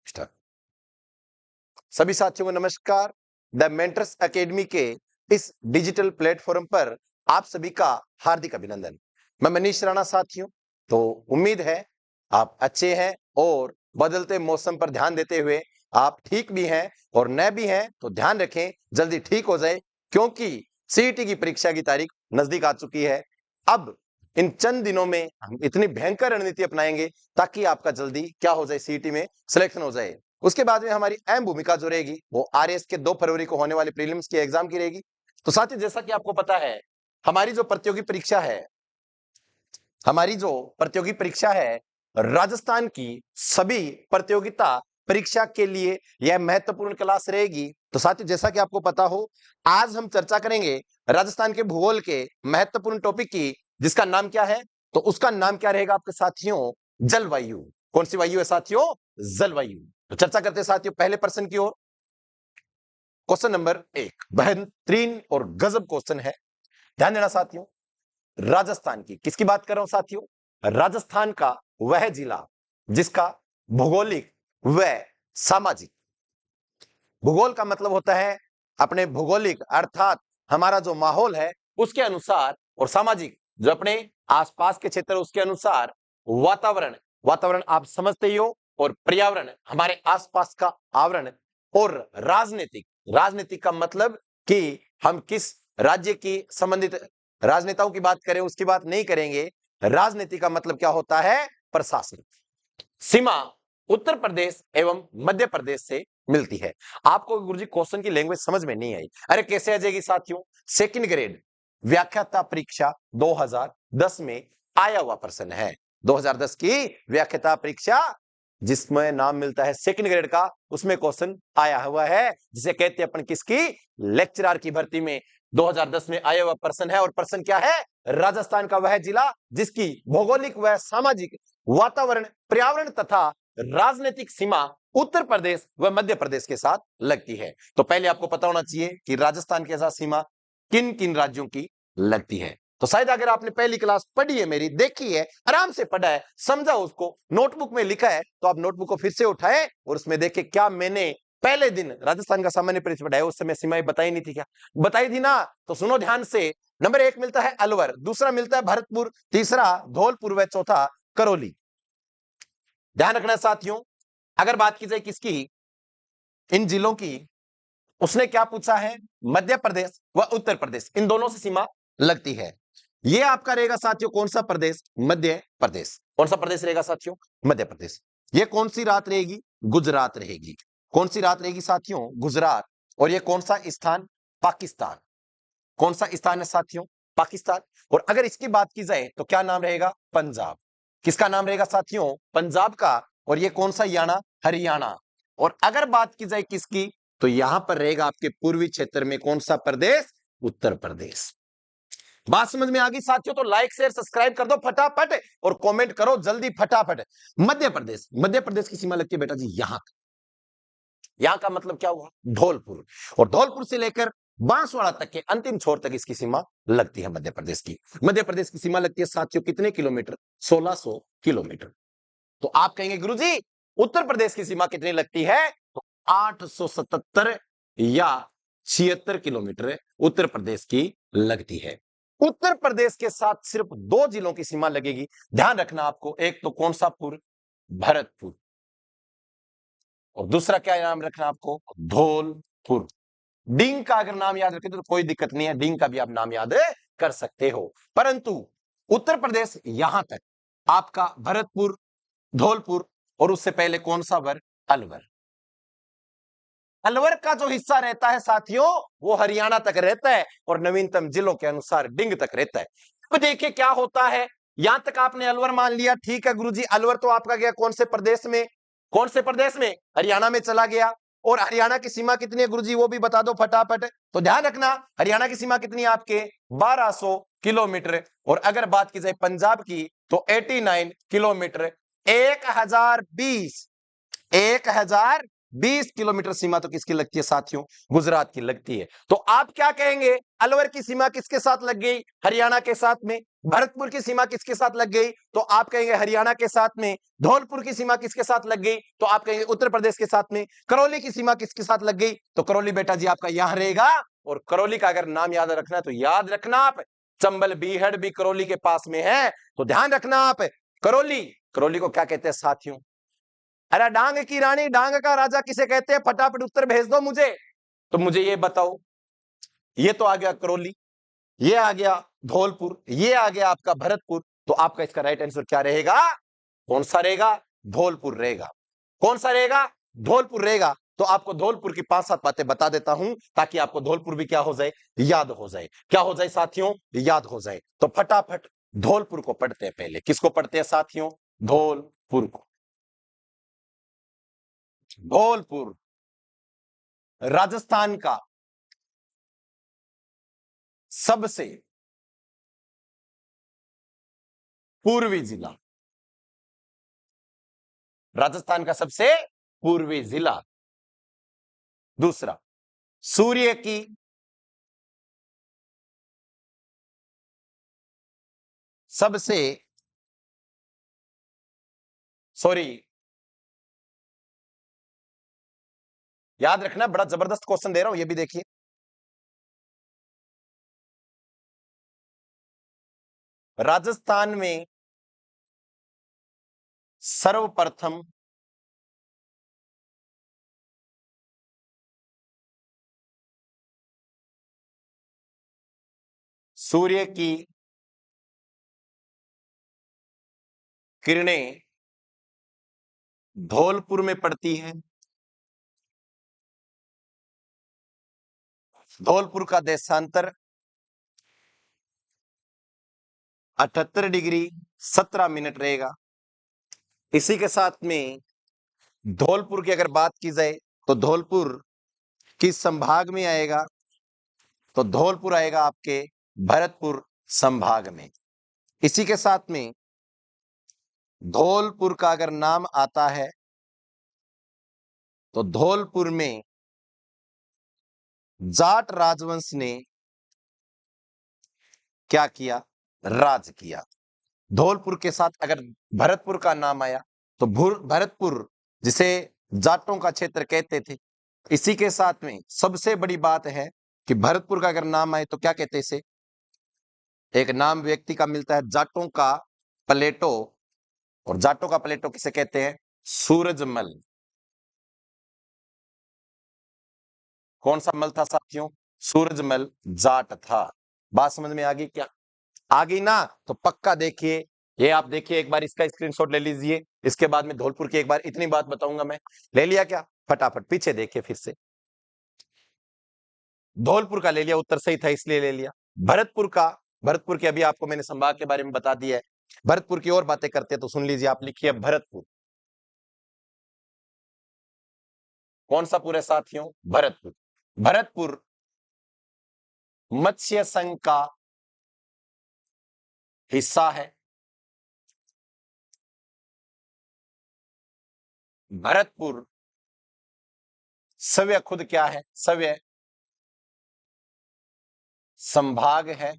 Start. सभी साथियों को नमस्कार। द मेंटर्स एकेडमी के इस डिजिटल प्लेटफॉर्म पर आप सभी का हार्दिक अभिनंदन। मैं मनीष राणा साथियों। तो उम्मीद है आप अच्छे हैं और बदलते मौसम पर ध्यान देते हुए आप ठीक भी हैं और नए भी हैं, तो ध्यान रखें जल्दी ठीक हो जाए, क्योंकि सीईटी की परीक्षा की तारीख नजदीक आ चुकी है। अब इन चंद दिनों में हम इतनी भयंकर रणनीति अपनाएंगे ताकि आपका जल्दी क्या हो जाए, सीईटी में सिलेक्शन हो जाए। उसके बाद में हमारी अहम भूमिका जो रहेगी वो आरएएस के 2 फरवरी को होने वाले प्रीलिम्स के एग्जाम की रहेगी। तो साथियों, जैसा कि आपको पता है, हमारी जो प्रतियोगी परीक्षा है राजस्थान की सभी प्रतियोगिता परीक्षा के लिए यह महत्वपूर्ण क्लास रहेगी। तो साथियों, जैसा कि आपको पता हो, आज हम चर्चा करेंगे राजस्थान के भूगोल के महत्वपूर्ण टॉपिक की, जिसका नाम क्या है? तो उसका नाम क्या रहेगा आपके साथियों? जलवायु। कौन सी वायु है साथियों? जलवायु। तो चर्चा करते हैं साथियों पहले प्रश्न की ओर। क्वेश्चन नंबर 1 बेहतरीन और गजब क्वेश्चन है, ध्यान देना साथियों। राजस्थान की किसकी बात कर रहा हूं साथियों? राजस्थान का वह जिला जिसका भौगोलिक व सामाजिक, भूगोल का मतलब होता है अपने भौगोलिक अर्थात हमारा जो माहौल है उसके अनुसार, और सामाजिक जो अपने आसपास के क्षेत्र उसके अनुसार, वातावरण, वातावरण आप समझते ही हो, और पर्यावरण हमारे आसपास का आवरण, और राजनीतिक, राजनीतिक का मतलब कि हम किस राज्य की संबंधित राजनेताओं की बात करें उसकी बात नहीं करेंगे। राजनीति का मतलब क्या होता है? प्रशासन। सीमा उत्तर प्रदेश एवं मध्य प्रदेश से मिलती है। आपको गुरुजी क्वेश्चन की लैंग्वेज समझ में नहीं आई? अरे कैसे आ जाएगी साथियों? सेकंड ग्रेड व्याख्याता परीक्षा 2010 में आया हुआ प्रश्न है। 2010 की व्याख्याता परीक्षा जिसमें नाम मिलता है सेकंड ग्रेड का, उसमें क्वेश्चन आया हुआ है, जिसे कहते हैं अपन किसकी? लेक्चरर की भर्ती में 2010 में आया हुआ प्रश्न है। और प्रश्न क्या है? राजस्थान का वह जिला जिसकी भौगोलिक व सामाजिक, वातावरण, पर्यावरण तथा राजनीतिक सीमा उत्तर प्रदेश व मध्य प्रदेश के साथ लगती है। तो पहले आपको पता होना चाहिए कि राजस्थान के साथ सीमा किन किन राज्यों की लगती है। तो शायद अगर आपने पहली क्लास पढ़ी है, मेरी देखी है, आराम से पढ़ा है, समझा, उसको नोटबुक में लिखा है, तो आप नोटबुक को फिर से उठाएं और उसमें देखें क्या मैंने पहले दिन राजस्थान का सामान्य परिचय पढ़ाया, उस समय सीमाएं बताई नहीं थी क्या? बताई थी ना। तो सुनो ध्यान से। नंबर 1 मिलता है अलवर, दूसरा मिलता है भरतपुर, तीसरा धौलपुर व चौथा करौली। ध्यान रखना साथियों, अगर बात की जाए किसकी, इन जिलों की, उसने क्या पूछा है? मध्य प्रदेश व उत्तर प्रदेश, इन दोनों से सीमा लगती है। ये आपका रहेगा साथियों कौन सा प्रदेश? मध्य प्रदेश। कौन सा प्रदेश रहेगा साथियों? मध्य प्रदेश। ये कौन सी रात रहेगी? गुजरात रहेगी। कौन सी रात रहेगी साथियों? गुजरात। और ये कौन सा स्थान? पाकिस्तान। कौन सा स्थान है साथियों? पाकिस्तान। और अगर इसकी बात की जाए तो क्या नाम रहेगा? पंजाब। किसका नाम रहेगा साथियों? पंजाब का। और ये कौन सा याना? हरियाणा। और अगर बात की जाए किसकी, तो यहां पर रहेगा आपके पूर्वी क्षेत्र में कौन सा प्रदेश? उत्तर प्रदेश। बात समझ में आ गई साथियों? तो लाइक शेयर सब्सक्राइब कर दो फटाफट और कमेंट करो जल्दी फटाफट। मध्य प्रदेश, मध्य प्रदेश की सीमा लगती है बेटा जी यहां। यहां का मतलब क्या हुआ? धौलपुर। और धौलपुर से लेकर बांसवाड़ा तक के अंतिम छोर तक इसकी सीमा लगती है मध्य प्रदेश की। मध्य प्रदेश की सीमा लगती है साथियों कितने किलोमीटर? 1600 किलोमीटर। तो आप कहेंगे गुरुजी उत्तर प्रदेश की सीमा कितनी लगती है? तो 877 या 76 किलोमीटर उत्तर प्रदेश की लगती है। उत्तर प्रदेश के साथ सिर्फ 2 जिलों की सीमा लगेगी, ध्यान रखना आपको। एक तो कौन सा पुर? भरतपुर। और दूसरा क्या नाम रखना आपको? धौलपुर। डींग का अगर नाम याद रखें तो कोई दिक्कत नहीं है, डींग का भी आप नाम याद कर सकते हो। परंतु उत्तर प्रदेश यहां तक आपका भरतपुर, धौलपुर, और उससे पहले कौन सा वर? अलवर। अलवर का जो हिस्सा रहता है साथियों वो हरियाणा तक रहता है और नवीनतम जिलों के अनुसार डिंग तक रहता है। अब देखिए क्या होता है, यहां तक आपने अलवर मान लिया, ठीक है गुरुजी। अलवर तो आपका गया कौन से प्रदेश में? कौन से प्रदेश में? हरियाणा में चला गया। और हरियाणा की सीमा कितनी है गुरुजी, वो भी बता दो फटाफट। तो ध्यान रखना, हरियाणा की सीमा कितनी है आपके? 1200 किलोमीटर। और अगर बात की जाए पंजाब की तो 89 किलोमीटर। 1020 20 किलोमीटर सीमा तो किसकी लगती है साथियों? गुजरात की लगती है। तो आप क्या कहेंगे? अलवर की सीमा किसके साथ लग गई? हरियाणा के साथ में। भरतपुर की सीमा किसके साथ लग गई? तो आप कहेंगे हरियाणा के साथ में। धौलपुर की सीमा किसके साथ लग गई? तो आप कहेंगे उत्तर प्रदेश के साथ में। करौली की सीमा किसके साथ लग गई? तो करौली बेटा जी आपका यहां रहेगा। और करौली का अगर नाम याद रखना है तो याद रखना आप, चंबल बीहड़ भी करौली के पास में है, तो ध्यान रखना आप। करौली, करौली को क्या कहते हैं साथियों? अरे डांग की रानी, डांग का राजा किसे कहते हैं? फटाफट उत्तर भेज दो मुझे। तो मुझे ये बताओ, ये तो आ गया करौली, ये आ गया धौलपुर, ये आ गया आपका भरतपुर। तो आपका इसका राइट आंसर क्या रहेगा? कौन सा रहेगा? धौलपुर रहेगा। कौन सा रहेगा? धौलपुर रहेगा। तो आपको धौलपुर की 5-7 बातें बता देता हूं ताकि आपको धौलपुर भी क्या हो जाए? याद हो जाए। क्या हो जाए साथियों? याद हो जाए। तो फटाफट धौलपुर को पढ़ते हैं पहले। किसको पढ़ते हैं साथियों? धौलपुर को। धौलपुर राजस्थान का सबसे पूर्वी जिला, राजस्थान का सबसे पूर्वी जिला। दूसरा, सूर्य की सबसे, सॉरी, याद रखना बड़ा जबरदस्त क्वेश्चन दे रहा हूं, ये भी देखिए। राजस्थान में सर्वप्रथम सूर्य की किरणें धौलपुर में पड़ती हैं। धौलपुर का देशांतर 78 डिग्री 17 मिनट रहेगा। इसी के साथ में धौलपुर की अगर बात की जाए तो धौलपुर किस संभाग में आएगा? तो धौलपुर आएगा आपके भरतपुर संभाग में। इसी के साथ में धौलपुर का अगर नाम आता है तो धौलपुर में जाट राजवंश ने क्या किया? राज किया। धौलपुर के साथ अगर भरतपुर का नाम आया तो भरतपुर, जिसे जाटों का क्षेत्र कहते थे। इसी के साथ में सबसे बड़ी बात है कि भरतपुर का अगर नाम आए तो क्या कहते हैं इसे? एक नाम व्यक्ति का मिलता है, जाटों का प्लेटो। और जाटों का प्लेटो किसे कहते हैं? सूरजमल। कौन सा मल था साथियों? सूरजमल जाट था। बात समझ में आ गई क्या? आ गई ना? तो पक्का देखिए, ये आप देखिए, एक बार इसका स्क्रीनशॉट ले लीजिए। इसके बाद में धौलपुर की एक बार इतनी बात बताऊंगा मैं। ले लिया क्या? फटाफट पीछे देखिए फिर से। धौलपुर का ले लिया, उत्तर सही था इसलिए ले लिया। भरतपुर का, भरतपुर के अभी आपको मैंने संभाग के बारे में बता दिया है। भरतपुर की और बातें करते हैं तो सुन लीजिए। आप लिखिए भरतपुर। कौन सा पूरे साथियों? भरतपुर। भरतपुर मत्स्य संघ का हिस्सा है। भरतपुर सव्य खुद क्या है? सव्य संभाग है।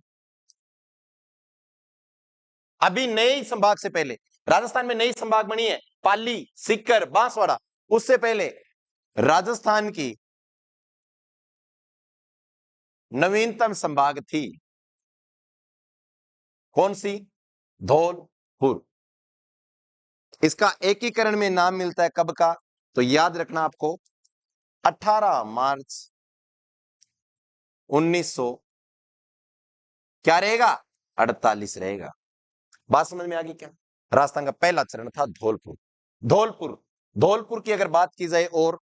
अभी नई संभाग से पहले राजस्थान में नई संभाग बनी है, पाली, सीकर, बांसवाड़ा। उससे पहले राजस्थान की नवीनतम संभाग थी कौन सी? धौलपुर। इसका एकीकरण में नाम मिलता है कब का? तो याद रखना आपको, 18 मार्च 1900 क्या रहेगा? 48 रहेगा। बात समझ में आ गई क्या? राजस्थान का पहला चरण था धौलपुर। धौलपुर, धौलपुर की अगर बात की जाए और,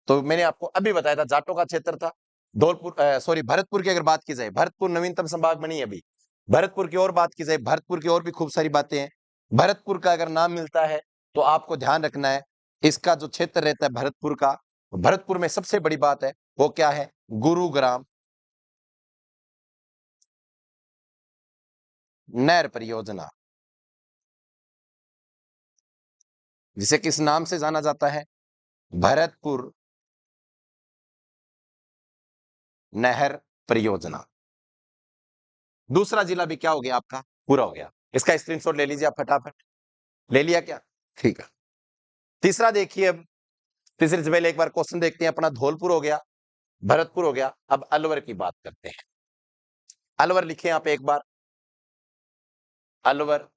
तो मैंने आपको अभी बताया था जाटों का क्षेत्र था। धौलपुर, सॉरी, भरतपुर की अगर बात की जाए, भरतपुर नवीनतम संभाग बनी है अभी। भरतपुर की और बात की जाए, भरतपुर की और भी खूब सारी बातें हैं। भरतपुर का अगर नाम मिलता है तो आपको ध्यान रखना है, इसका जो क्षेत्र रहता है भरतपुर का, भरतपुर में सबसे बड़ी बात है वो क्या है? गुरुग्राम नहर परियोजना, जिसे किस नाम से जाना जाता है? भरतपुर नहर परियोजना। दूसरा जिला भी क्या हो गया आपका, पूरा हो गया। इसका स्क्रीनशॉट ले लीजिए आप फटाफट। ले लिया क्या? ठीक है। तीसरा देखिए, अब तीसरे से पहले एक बार क्वेश्चन देखते हैं अपना। धौलपुर हो गया, भरतपुर हो गया, अब अलवर की बात करते हैं। अलवर लिखे आप एक बार, अलवर।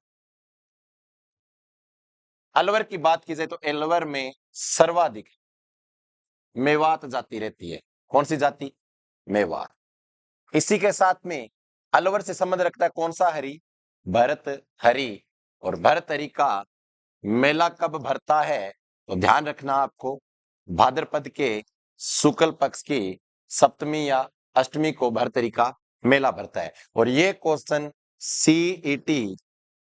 अलवर की बात की जाए तो अलवर में सर्वाधिक मेवात जाति रहती है। कौन सी जाति? मेवात। इसी के साथ में अलवर से संबंध रखता है कौन सा हरि? भरत हरि। और भरत हरि का मेला कब भरता है? तो ध्यान रखना आपको, भाद्रपद के शुक्ल पक्ष की सप्तमी या अष्टमी को भरतरी का मेला भरता है। और ये क्वेश्चन सीईटी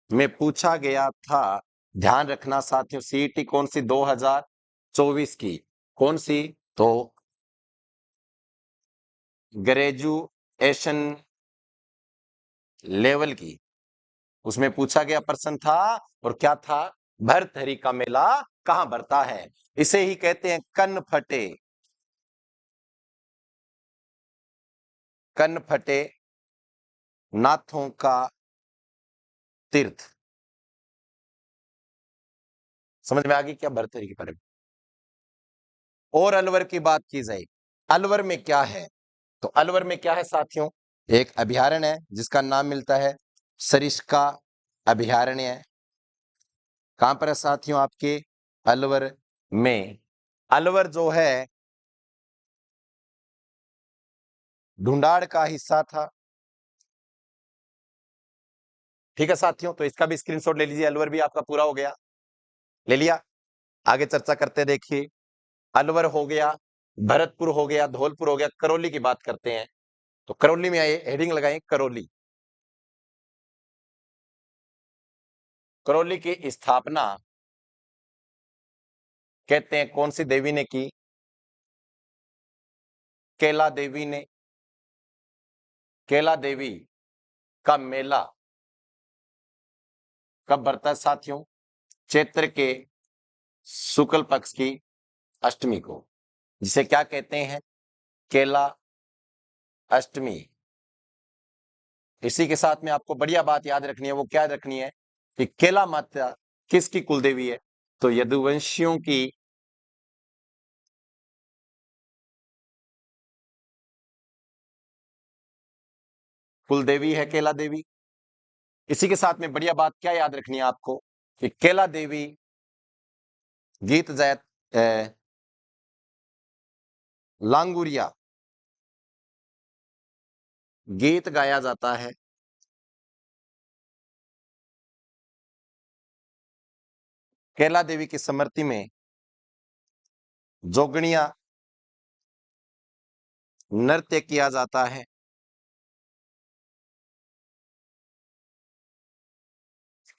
में पूछा गया था। ध्यान रखना साथियों, सीईटी कौन सी? 2024 की। कौन सी? तो ग्रेजुएशन लेवल की, उसमें पूछा गया प्रश्न था। और क्या था? भरथरी का मेला कहां भरता है? इसे ही कहते हैं कन फटे, कन फटे नाथों का तीर्थ। समझ में आ गई क्या भरथरी के बारे में? और अलवर की बात की जाए, अलवर में क्या है? तो अलवर में क्या है साथियों? एक अभयारण्य है जिसका नाम मिलता है सरिस्का अभयारण्य है। कहां पर है साथियों? आपके अलवर में। अलवर जो है ढूंढाड़ का हिस्सा था। ठीक है साथियों, तो इसका भी स्क्रीनशॉट ले लीजिए। अलवर भी आपका पूरा हो गया। ले लिया? आगे चर्चा करते हैं। देखिए, अलवर हो गया, भरतपुर हो गया, धौलपुर हो गया, करौली की बात करते हैं। तो करौली में आइए, हेडिंग लगाएं करौली। करौली की स्थापना कहते हैं कौन सी देवी ने की? केला देवी ने। केला देवी का मेला कब भरता है साथियों? चैत्र के शुक्ल पक्ष की अष्टमी को, जिसे क्या कहते हैं? केला अष्टमी। इसी के साथ में आपको बढ़िया बात याद रखनी है। वो क्या रखनी है? कि केला माता किसकी कुलदेवी है? तो यदुवंशियों की कुलदेवी है केला देवी। इसी के साथ में बढ़िया बात क्या याद रखनी है आपको? कि केला देवी गीत जैत लांगुरिया गीत गाया जाता है। केला देवी की स्मृति में जोगणिया नृत्य किया जाता है।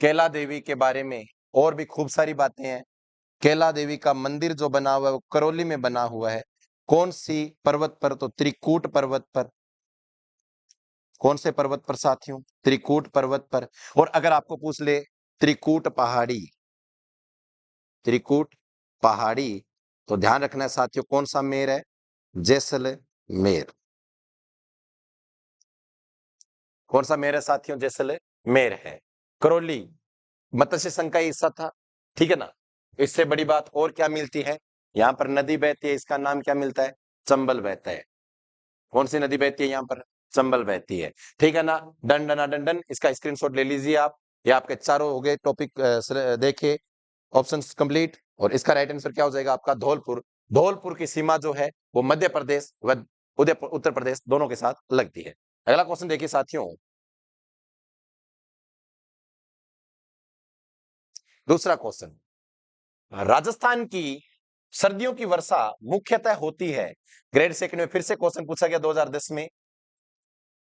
केला देवी के बारे में और भी खूब सारी बातें हैं। केला देवी का मंदिर जो बना हुआ है वो करौली में बना हुआ है। कौन सी पर्वत पर? तो त्रिकूट पर्वत पर। कौन से पर्वत पर साथियों? त्रिकूट पर्वत पर। और अगर आपको पूछ ले त्रिकूट पहाड़ी, त्रिकूट पहाड़ी, तो ध्यान रखना है साथियों कौन सा मेर है? जैसलमेर। कौन सा मेर है साथियों? जैसलमेर है। करौली मत्स्य संघ का हिस्सा था। ठीक है ना? इससे बड़ी बात और क्या मिलती है? यहाँ पर नदी बहती है, इसका नाम क्या मिलता है? चंबल बहता है। कौन सी नदी बहती है यहाँ पर? चंबल बहती है। ठीक है ना? डन डना डन। इसका स्क्रीनशॉट ले लीजिए आप। ये आपके चारों हो गए टॉपिक। देखिए, ऑप्शंस कंप्लीट। और इसका राइट आंसर क्या हो जाएगा आपका? धौलपुर। धौलपुर की सीमा जो है वो मध्य प्रदेश व उदयपुर उत्तर प्रदेश दोनों के साथ लगती है। अगला क्वेश्चन देखिए साथियों, दूसरा क्वेश्चन। राजस्थान की सर्दियों की वर्षा मुख्यतः होती है। ग्रेड सेकंड में फिर से क्वेश्चन पूछा गया 2010 में।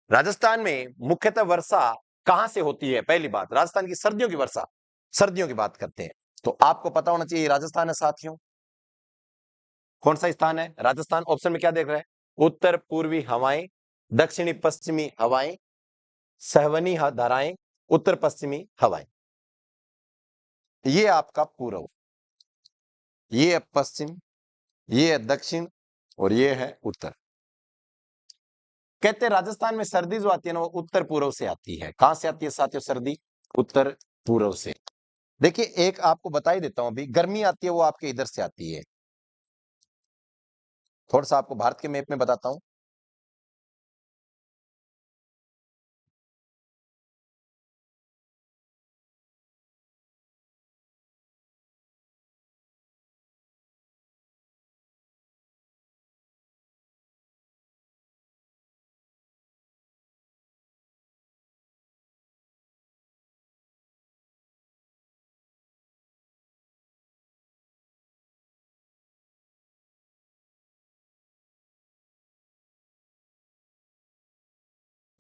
राजस्थान में मुख्यतः वर्षा कहां से होती है? पहली बात, राजस्थान की सर्दियों की वर्षा, सर्दियों की बात करते हैं तो आपको पता होना चाहिए राजस्थान है साथियों। कौन सा स्थान है? राजस्थान। ऑप्शन में क्या देख रहे हैं? उत्तर पूर्वी हवाएं, दक्षिणी पश्चिमी हवाएं, सहवनी धाराएं, उत्तर पश्चिमी हवाएं। ये आपका पूर्व, ये पश्चिम, ये है दक्षिण और ये है उत्तर। कहते हैं राजस्थान में सर्दी जो आती है ना वो उत्तर पूर्व से आती है। कहां से आती है साथियों सर्दी? उत्तर पूर्व से। देखिए एक आपको बता ही देता हूं, अभी गर्मी आती है वो आपके इधर से आती है। थोड़ा सा आपको भारत के मैप में बताता हूं।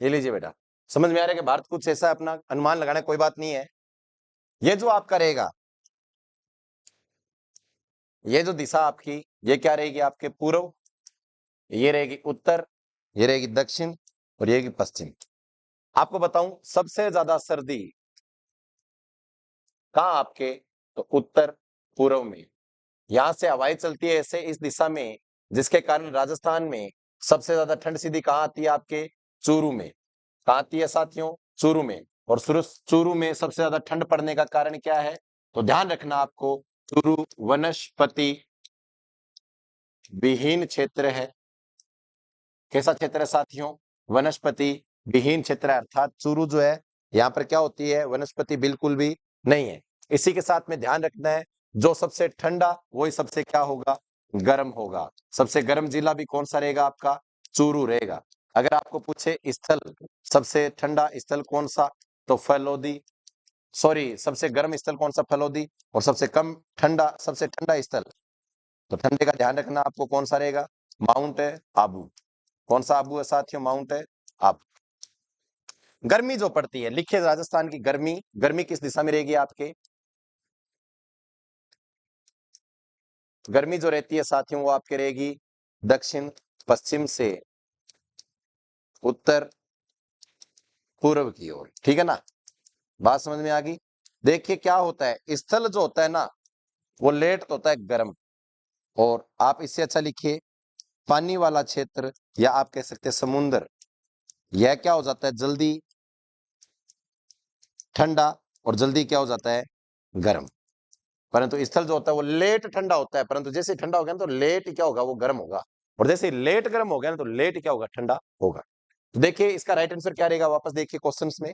ये लीजिए बेटा, समझ में आ रहा है कि भारत कुछ ऐसा अपना अनुमान लगाना है, कोई बात नहीं है। ये जो आपका रहेगा, ये जो दिशा आपकी, ये क्या रहेगी आपके पूर्व, ये रहेगी उत्तर, ये रहेगी दक्षिण और ये रहेगी पश्चिम। आपको बताऊं सबसे ज्यादा सर्दी कहां आपके, तो उत्तर पूर्व में। यहां से हवाएं चलती है ऐसे इस दिशा में, जिसके कारण राजस्थान में सबसे ज्यादा ठंड सीधी कहां आती है आपके, चूरू में। कहां आती है साथियों, चूरू में। और चूरू में सबसे ज्यादा ठंड पड़ने का कारण क्या है, तो ध्यान रखना आपको, चूरू वनस्पति विहीन क्षेत्र है। कैसा क्षेत्र है साथियों, वनस्पति विहीन क्षेत्र है, अर्थात चूरू जो है यहाँ पर क्या होती है, वनस्पति बिल्कुल भी नहीं है। इसी के साथ में ध्यान रखना है, जो सबसे ठंडा वही सबसे क्या होगा, गर्म होगा। सबसे गर्म जिला भी कौन सा रहेगा आपका, चूरू रहेगा। अगर आपको पूछे स्थल, सबसे ठंडा स्थल कौन सा, तो फलोदी, सॉरी सबसे गर्म स्थल कौन सा, फलोदी। और सबसे कम ठंडा, सबसे ठंडा स्थल, तो ठंडे का ध्यान रखना आपको कौन सा रहेगा, माउंट आबू। कौन सा आबू है साथियों, माउंट आबू। गर्मी जो पड़ती है, लिखिए राजस्थान की गर्मी, गर्मी किस दिशा में रहेगी आपके, गर्मी जो रहती है साथियों वो आपके रहेगी दक्षिण पश्चिम से उत्तर पूर्व की ओर, ठीक है ना। बात समझ में आ गई। देखिए क्या होता है, स्थल जो होता है ना वो लेट तो होता है गर्म, और आप इससे अच्छा लिखिए पानी वाला क्षेत्र, या आप कह सकते हैं समुद्र, यह क्या हो जाता है, जल्दी ठंडा और जल्दी क्या हो जाता है, गर्म। परंतु स्थल जो होता है वो लेट ठंडा होता है, परंतु जैसे ठंडा हो गया ना तो लेट क्या होगा, वो गर्म होगा। और जैसे लेट गर्म हो गया ना तो लेट क्या होगा, ठंडा होगा। तो देखिए इसका राइट आंसर क्या रहेगा, वापस देखिए क्वेश्चंस में।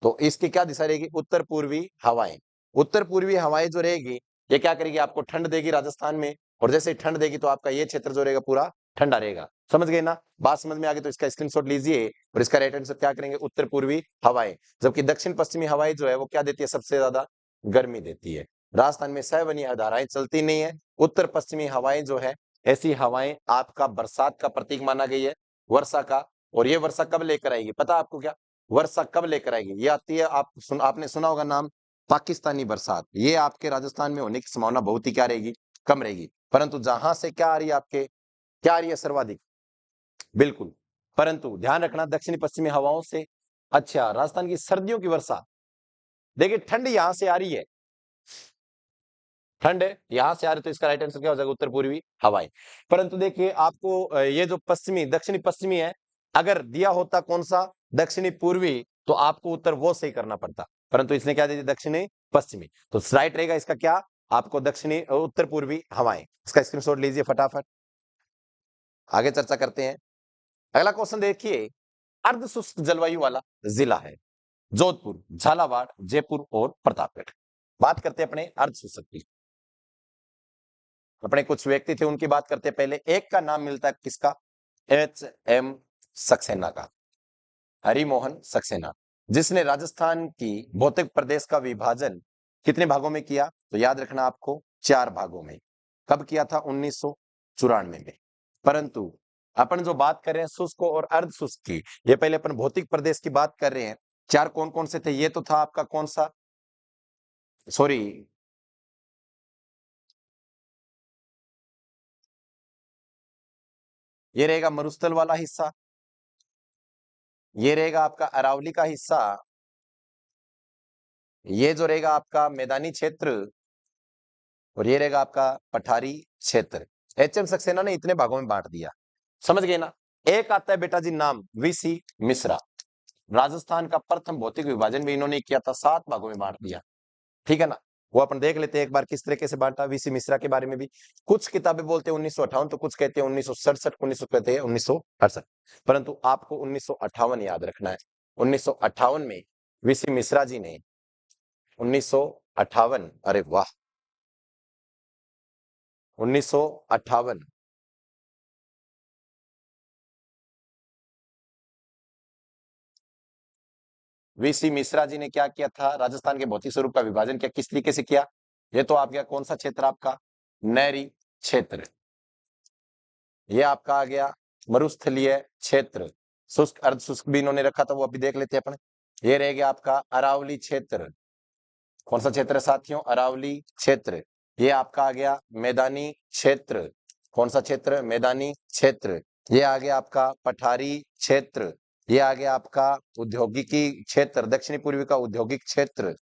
तो इसकी क्या दिशा रहेगी, उत्तर पूर्वी हवाएं। उत्तर पूर्वी हवाएं जो रहेगी ये क्या करेगी, आपको ठंड देगी राजस्थान में। और जैसे ही ठंड देगी तो आपका ये क्षेत्र जो रहेगा पूरा ठंडा रहेगा। समझ गए ना, बात समझ में आ गई तो इसका स्क्रीनशॉट लीजिए। और इसका राइट आंसर क्या करेंगे, उत्तर पूर्वी हवाएं। जबकि दक्षिण पश्चिमी हवाएं जो है वो क्या देती है, सबसे ज्यादा गर्मी देती है। राजस्थान में सवनीय धाराएं चलती नहीं है। उत्तर पश्चिमी हवाएं जो है, ऐसी हवाएं आपका बरसात का प्रतीक माना गई है, वर्षा का। और ये वर्षा कब लेकर आएगी पता है आपको क्या, वर्षा कब लेकर आएगी, ये आती है, आपने सुना होगा नाम, पाकिस्तानी बरसात। ये आपके राजस्थान में होने की संभावना बहुत ही क्या रहेगी, कम रहेगी। परंतु जहां से क्या आ रही है आपके, क्या आ रही है सर्वाधिक, बिल्कुल, परंतु ध्यान रखना दक्षिणी पश्चिमी हवाओं से। अच्छा, राजस्थान की सर्दियों की वर्षा, देखिए ठंड यहां से आ रही है, ठंड है यहां से आ रही, तो इसका राइट आंसर क्या हो जाएगा, उत्तर पूर्वी हवाएं। परंतु देखिए आपको ये जो पश्चिमी दक्षिणी पश्चिमी है, अगर दिया होता कौन सा, दक्षिणी पूर्वी, तो आपको उत्तर वो सही करना पड़ता। परंतु इसने क्या दे दिया, दक्षिणी पश्चिमी। तो राइट रहेगा इसका क्या, आपको दक्षिणी उत्तर पूर्वी हवाएं। इसका स्क्रीनशॉट लीजिए फटाफट, आगे चर्चा करते हैं। अगला क्वेश्चन देखिए, अर्ध शुष्क जलवायु वाला जिला है, जोधपुर, झालावाड़, जयपुर और प्रतापगढ़। बात करते हैं अपने अर्ध शुष्क की। अपने कुछ व्यक्ति थे उनकी बात करते हैं। पहले एक का नाम मिलता है किसका, एच.एम. सक्सेना का, हरिमोहन सक्सेना, जिसने राजस्थान की भौतिक प्रदेश का विभाजन कितने भागों में किया, तो याद रखना आपको 4 भागों में। कब किया था, 1994 में। परंतु अपन जो बात कर रहे हैं शुष्क और अर्ध शुष्क की, ये पहले अपन भौतिक प्रदेश की बात कर रहे हैं। 4 कौन कौन से थे, ये तो था आपका कौन सा, सॉरी, ये रहेगा मरुस्थल वाला हिस्सा, ये रहेगा आपका अरावली का हिस्सा, ये जो रहेगा आपका मैदानी क्षेत्र, और ये रहेगा आपका पठारी क्षेत्र। एच एम सक्सेना ने इतने भागों में बांट दिया, समझ गए ना। एक आता है बेटा जी नाम वीसी मिश्रा, राजस्थान का प्रथम भौतिक विभाजन भी इन्होंने किया था, 7 भागों में बांट दिया, ठीक है ना। वो अपन देख लेते हैं एक बार किस तरीके से बांटा वीसी मिश्रा के बारे में भी। कुछ किताबें बोलते हैं 1958, तो कुछ कहते हैं 1967, 1900 कहते हैं 1968, परंतु आपको 1958 याद रखना है। 1958 में वीसी मिश्रा जी ने 1958, अरे वाह, 1958 वीसी मिश्रा जी ने क्या किया था, राजस्थान के भौतिक स्वरूप का विभाजन क्या किस तरीके से किया। ये तो आप गया कौन सा क्षेत्र आपका, नहरी क्षेत्र। ये आपका आ गया मरुस्थलीय क्षेत्र, शुष्क अर्ध शुष्क भी इन्होंने रखा था, वो अभी देख लेते हैं अपन। ये रह गया आपका अरावली क्षेत्र, कौन सा क्षेत्र है साथियों, अरावली क्षेत्र। ये आपका आ गया मैदानी क्षेत्र, कौन सा क्षेत्र, मैदानी क्षेत्र। ये आ गया आपका पठारी क्षेत्र। ये आ गया आपका औद्योगिकी क्षेत्र, दक्षिणी पूर्वी का औद्योगिक क्षेत्र।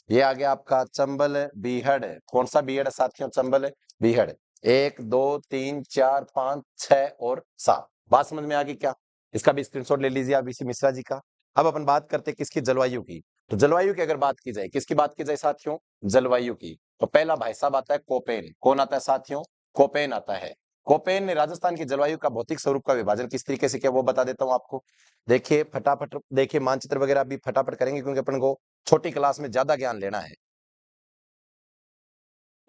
ये आ गया आपका चंबल बीहड़, कौन सा बीहड़ है साथियों, चंबल बीहड़। 1 2 3 4 5 6 और 7, बात समझ में आ गई क्या। इसका भी स्क्रीनशॉट ले लीजिए आप वीसी मिश्रा जी का। अब अपन बात करते हैं किसकी, जलवायु की। तो जलवायु की अगर बात की जाए, किसकी बात की जाए साथियों, जलवायु की, तो पहला भाई साहब आता है कोपेन। कौन आता है साथियों, कोपेन आता है। कोपेन ने राजस्थान की जलवायु का भौतिक स्वरूप का विभाजन किस तरीके से किया वो बता देता हूं आपको। देखिए फटाफट, देखिए मानचित्र वगैरह भी फटाफट करेंगे क्योंकि अपन को छोटी क्लास में ज्यादा ज्ञान लेना है।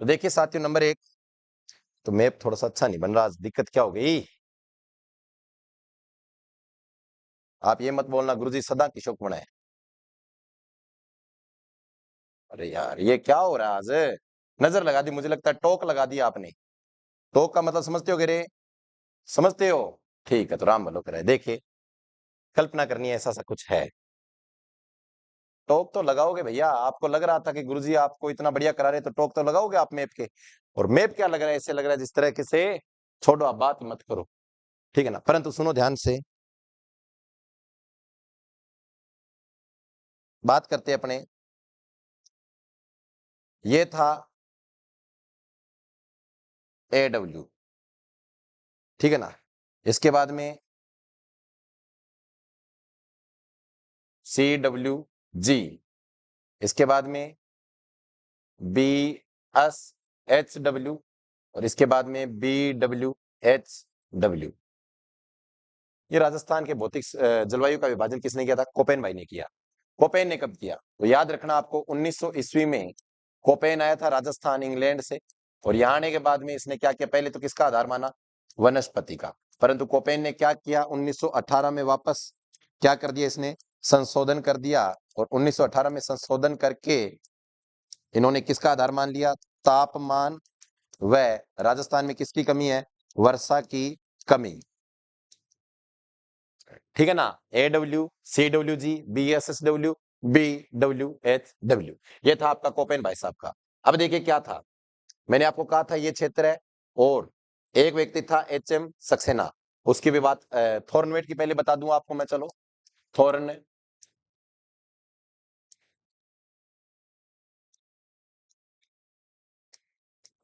तो देखिए साथियों नंबर 1, तो मैप थोड़ा सा अच्छा नहीं बन रहा, दिक्कत क्या हो गई। आप ये मत बोलना गुरुजी सदा की शोक बनाए। अरे यार ये क्या हो रहा है आज, नजर लगा दी, मुझे लगता है टोक लगा दी आपने। टोक का मतलब समझते हो रे, समझते हो, ठीक है, तो राम भलो करे। देखिए कल्पना करनी है ऐसा सा कुछ है, टोक तो लगाओगे भैया। आपको लग रहा था कि गुरुजी आपको इतना बढ़िया करा रहे, तो टोक तो लगाओगे आप मैप के। और मैप क्या लग रहा है, ऐसे लग रहा है जिस तरह के से, छोड़ो आप बात मत करो, ठीक है ना। परंतु सुनो ध्यान से, बात करते हैं अपने, ये था AW, ठीक है ना। इसके बाद में CWG, इसके बाद में BSHW, और इसके बाद में BWHW। ये राजस्थान के भौतिक जलवायु का विभाजन किसने किया था, कोपेन भाई ने किया। कोपेन ने कब किया, तो याद रखना आपको 1900 ईस्वी में कोपेन आया था राजस्थान इंग्लैंड से। और यहाँ आने के बाद में इसने क्या किया, पहले तो किसका आधार माना, वनस्पति का। परंतु कोपेन ने क्या किया, 1918 में वापस क्या कर दिया इसने, संशोधन कर दिया। और 1918 में संशोधन करके इन्होंने किसका आधार मान लिया, तापमान व राजस्थान में किसकी कमी है, वर्षा की कमी, ठीक है ना। AW, CWG, BSSW, BWHW, ये था आपका कोपेन भाई साहब का। अब देखिए क्या था, मैंने आपको कहा था ये क्षेत्र है, और एक व्यक्ति था HM सक्सेना, उसकी भी बात थॉर्नवेट की पहले बता दूं आपको मैं, चलो थॉर्न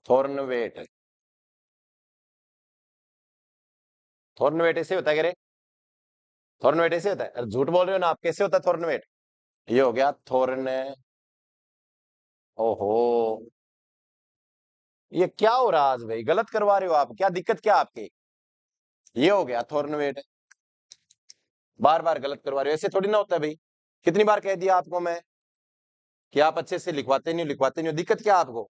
थॉर्नवेट, थॉर्नवेट ऐसे होता है, थॉर्नवेट ऐसे होता है, अरे झूठ बोल रहे हो ना आप, कैसे होता है थॉर्नवेट, ये हो गया थॉर्न, ओहो, ये क्या हो रहा है आज भाई, गलत करवा रहे हो आप, क्या दिक्कत क्या आपकी, ये हो गया थॉर्नवेट, बार बार गलत करवा रहे हो, ऐसे थोड़ी ना होता है भाई। कितनी बार कह दिया आपको मैं कि आप अच्छे से लिखवाते नहीं हो, लिखवाते नहीं हो, दिक्कत क्या आपको,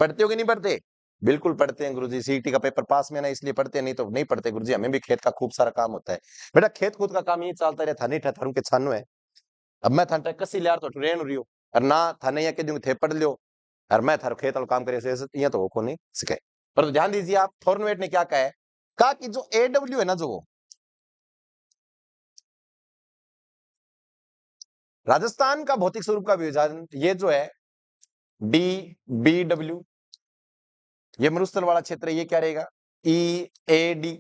पढ़ते हो कि नहीं पढ़ते, बिल्कुल पढ़ते हैं गुरुजी, सीईटी का पेपर पास में ना इसलिए पढ़ते हैं, नहीं तो नहीं पढ़ते गुरुजी, हमें भी खेत का खूब सारा काम होता है। बेटा खेत कूद का काम ये चलता रहता नहीं, थारू के छानो है। अब मैं थाने कसी लियार तो ट्रेन रही हो, और ना थाने या के दूं थे पढ़ लियो, और मैं थारो खेत वाला काम करे ये तो को नहीं सिखाए। पर तो ध्यान दीजिए आप, थॉर्नवेट ने क्या कहा है, कहा कि जो AW है ना, जो राजस्थान का भौतिक स्वरूप का विभाजन, ये जो है BW, ये मरुस्थल वाला क्षेत्र, ये क्या रहेगा EAD,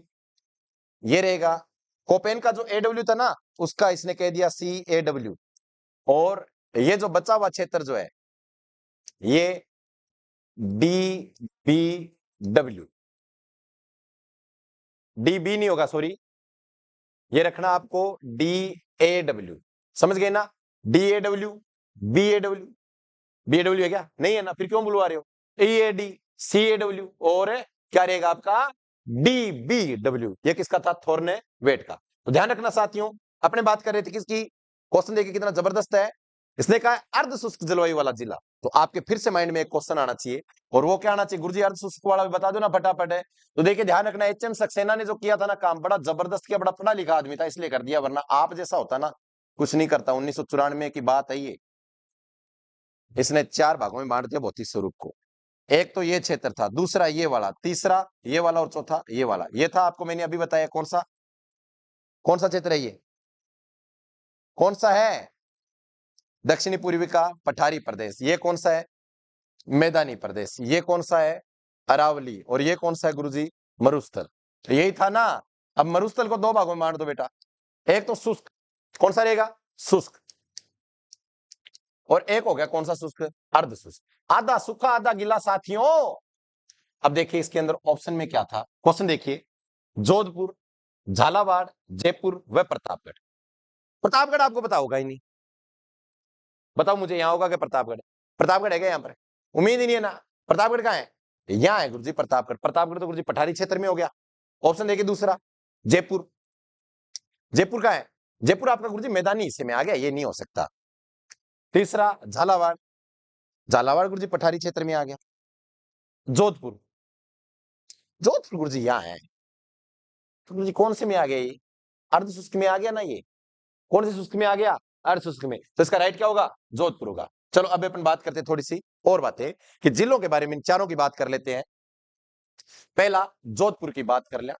ये रहेगा। कोपेन का जो AW था ना, उसका इसने कह दिया CAW। और ये जो बचा हुआ क्षेत्र जो है, ये DBW, DB नहीं होगा, सॉरी, ये रखना आपको DAW, समझ गए ना? DAW, BAW, BAW है क्या? नहीं है ना, फिर क्यों बुलवा रहे हो? EAD, CAW और क्या रहेगा आपका? DBW। ये किसका था? थॉर्नेवेट का। तो ध्यान रखना साथियों, अपने बात कर रहे थे किसकी? क्वेश्चन देखिए कितना जबरदस्त है। इसने कहा अर्ध शुष्क जलवायु वाला जिला, तो आपके फिर से माइंड में एक क्वेश्चन आना चाहिए, और वो क्या आना चाहिए? गुरुजी अर्ध शुष्क वाला भी बता दो ना फटाफट है। तो देखिए ध्यान रखना, HM सक्सेना ने जो किया था ना काम, बड़ा जबरदस्त किया, बड़ा पढ़ा लिखा आदमी था इसलिए कर दिया, वरना आप जैसा होता ना कुछ नहीं करता। 1994 की बात है ये। इसने 4 भागों में बांट दिया भौतिक स्वरूप को। एक तो ये क्षेत्र था, दूसरा ये वाला, तीसरा ये वाला और चौथा ये वाला। ये था आपको मैंने अभी बताया कौन सा क्षेत्र है ये? कौन सा है? दक्षिणी पूर्वी का पठारी प्रदेश। ये कौन सा है? मैदानी प्रदेश। ये कौन सा है? अरावली। और ये कौन सा है गुरुजी? मरुस्थल। तो यही था ना। अब मरुस्थल को 2 भागों में बांट दो बेटा, एक तो शुष्क, कौन सा रहेगा? शुष्क। और एक हो गया कौन सा? शुष्क, अर्ध शुष्क। आधा सूखा आधा गीला साथियों। अब देखिए इसके अंदर ऑप्शन में क्या था, क्वेश्चन देखिए, जोधपुर, झालावाड़, जयपुर व प्रतापगढ़। प्रतापगढ़ आपको पता होगा ही नहीं, बताओ मुझे, यहां होगा क्या प्रतापगढ़? प्रतापगढ़ है क्या यहाँ पर? उम्मीद ही नहीं है ना। प्रतापगढ़ कहाँ है? यहाँ है गुरुजी प्रतापगढ़। प्रतापगढ़ तो गुरुजी पठारी क्षेत्र में हो गया। ऑप्शन देखिए दूसरा, जयपुर। जयपुर कहाँ है? जयपुर आपका गुरुजी मैदानी हिस्से में आ गया, ये नहीं हो सकता। तीसरा झालावाड़, झालावाड़ गुरुजी पठारी क्षेत्र में आ गया। जोधपुर, जोधपुर गुरुजी यहाँ है। तो गुरुजी कौन से में आ गया ये? अर्ध शुष्क में आ गया ना ये। कौन से शुष्क में आ गया? अर्ध शुष्क में। तो इसका राइट क्या होगा? जोधपुर होगा। चलो अब अपन बात करते हैं थोड़ी सी और बातें, कि जिलों के बारे में, इन चारों की बात कर लेते हैं। पहला जोधपुर की बात कर लिया,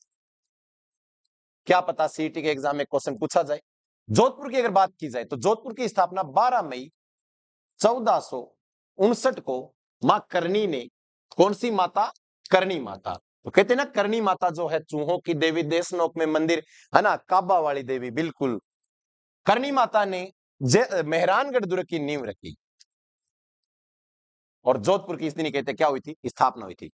क्या पता सीईटी के एग्जाम में क्वेश्चन पूछा जाए। जोधपुर की अगर बात की जाए तो जोधपुर की स्थापना 12 मई 1459 को मां करनी ने, कौन सी माता? करनी माता। तो कहते हैं ना करनी माता जो है चूहों की देवी, देशनोक में मंदिर है ना, काबा वाली देवी, बिल्कुल। करनी माता ने मेहरानगढ़ दुर्ग की नींव रखी, और जोधपुर की इस दिन कहते क्या हुई थी? स्थापना हुई थी।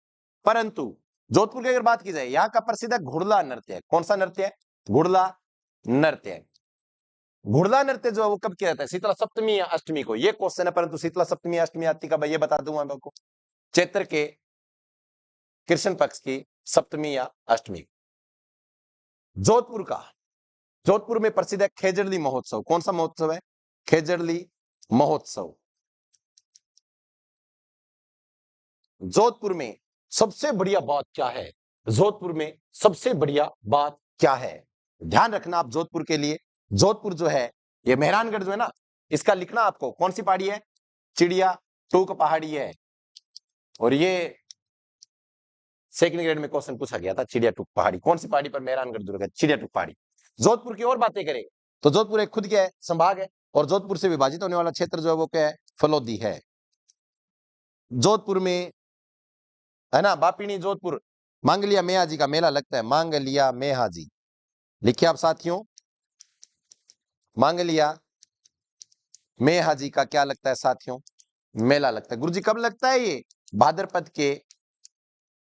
परंतु जोधपुर की अगर बात की जाए, यहाँ का प्रसिद्ध है घुड़ला नृत्य है। कौन सा नृत्य है? घुड़ला नृत्य है। घुड़ला नृत्य जो है वो कब किया जाता है? शीतला सप्तमी या अष्टमी को, ये क्वेश्चन है, परंतु शीतला सप्तमी या अष्टमी आती कब है ये बता दूंगा मैं आपको। चैत्र के कृष्ण पक्ष की सप्तमी या अष्टमी। जोधपुर का, जोधपुर में प्रसिद्ध है खेजड़ली महोत्सव। कौन सा महोत्सव है? खेजड़ली महोत्सव। जोधपुर में सबसे बढ़िया बात क्या है? जोधपुर में सबसे बढ़िया बात क्या है? ध्यान रखना आप जोधपुर के लिए। जोधपुर जो है, ये मेहरानगढ़ जो है ना, इसका लिखना आपको कौन सी पहाड़ी है? चिड़िया टूक पहाड़ी है। और ये सेकंड ग्रेड में क्वेश्चन पूछा गया था, चिड़िया टूक पहाड़ी। कौन सी पहाड़ी पर मेहरानगढ़ दुर्ग है? चिड़िया टूक पहाड़ी। जोधपुर की और बातें करें तो जोधपुर एक खुद क्या है? संभाग है। और जोधपुर से विभाजित होने वाला क्षेत्र जो है वो क्या है? फलोदी है। जोधपुर में है ना, बापिनी जोधपुर, मांगलिया मेहाजी का मेला लगता है। मांगलिया मेहाजी लिखिए आप साथियों, मांगलिया मेहाजी का क्या लगता है साथियों? मेला लगता है। गुरुजी कब लगता है ये? भाद्रपद के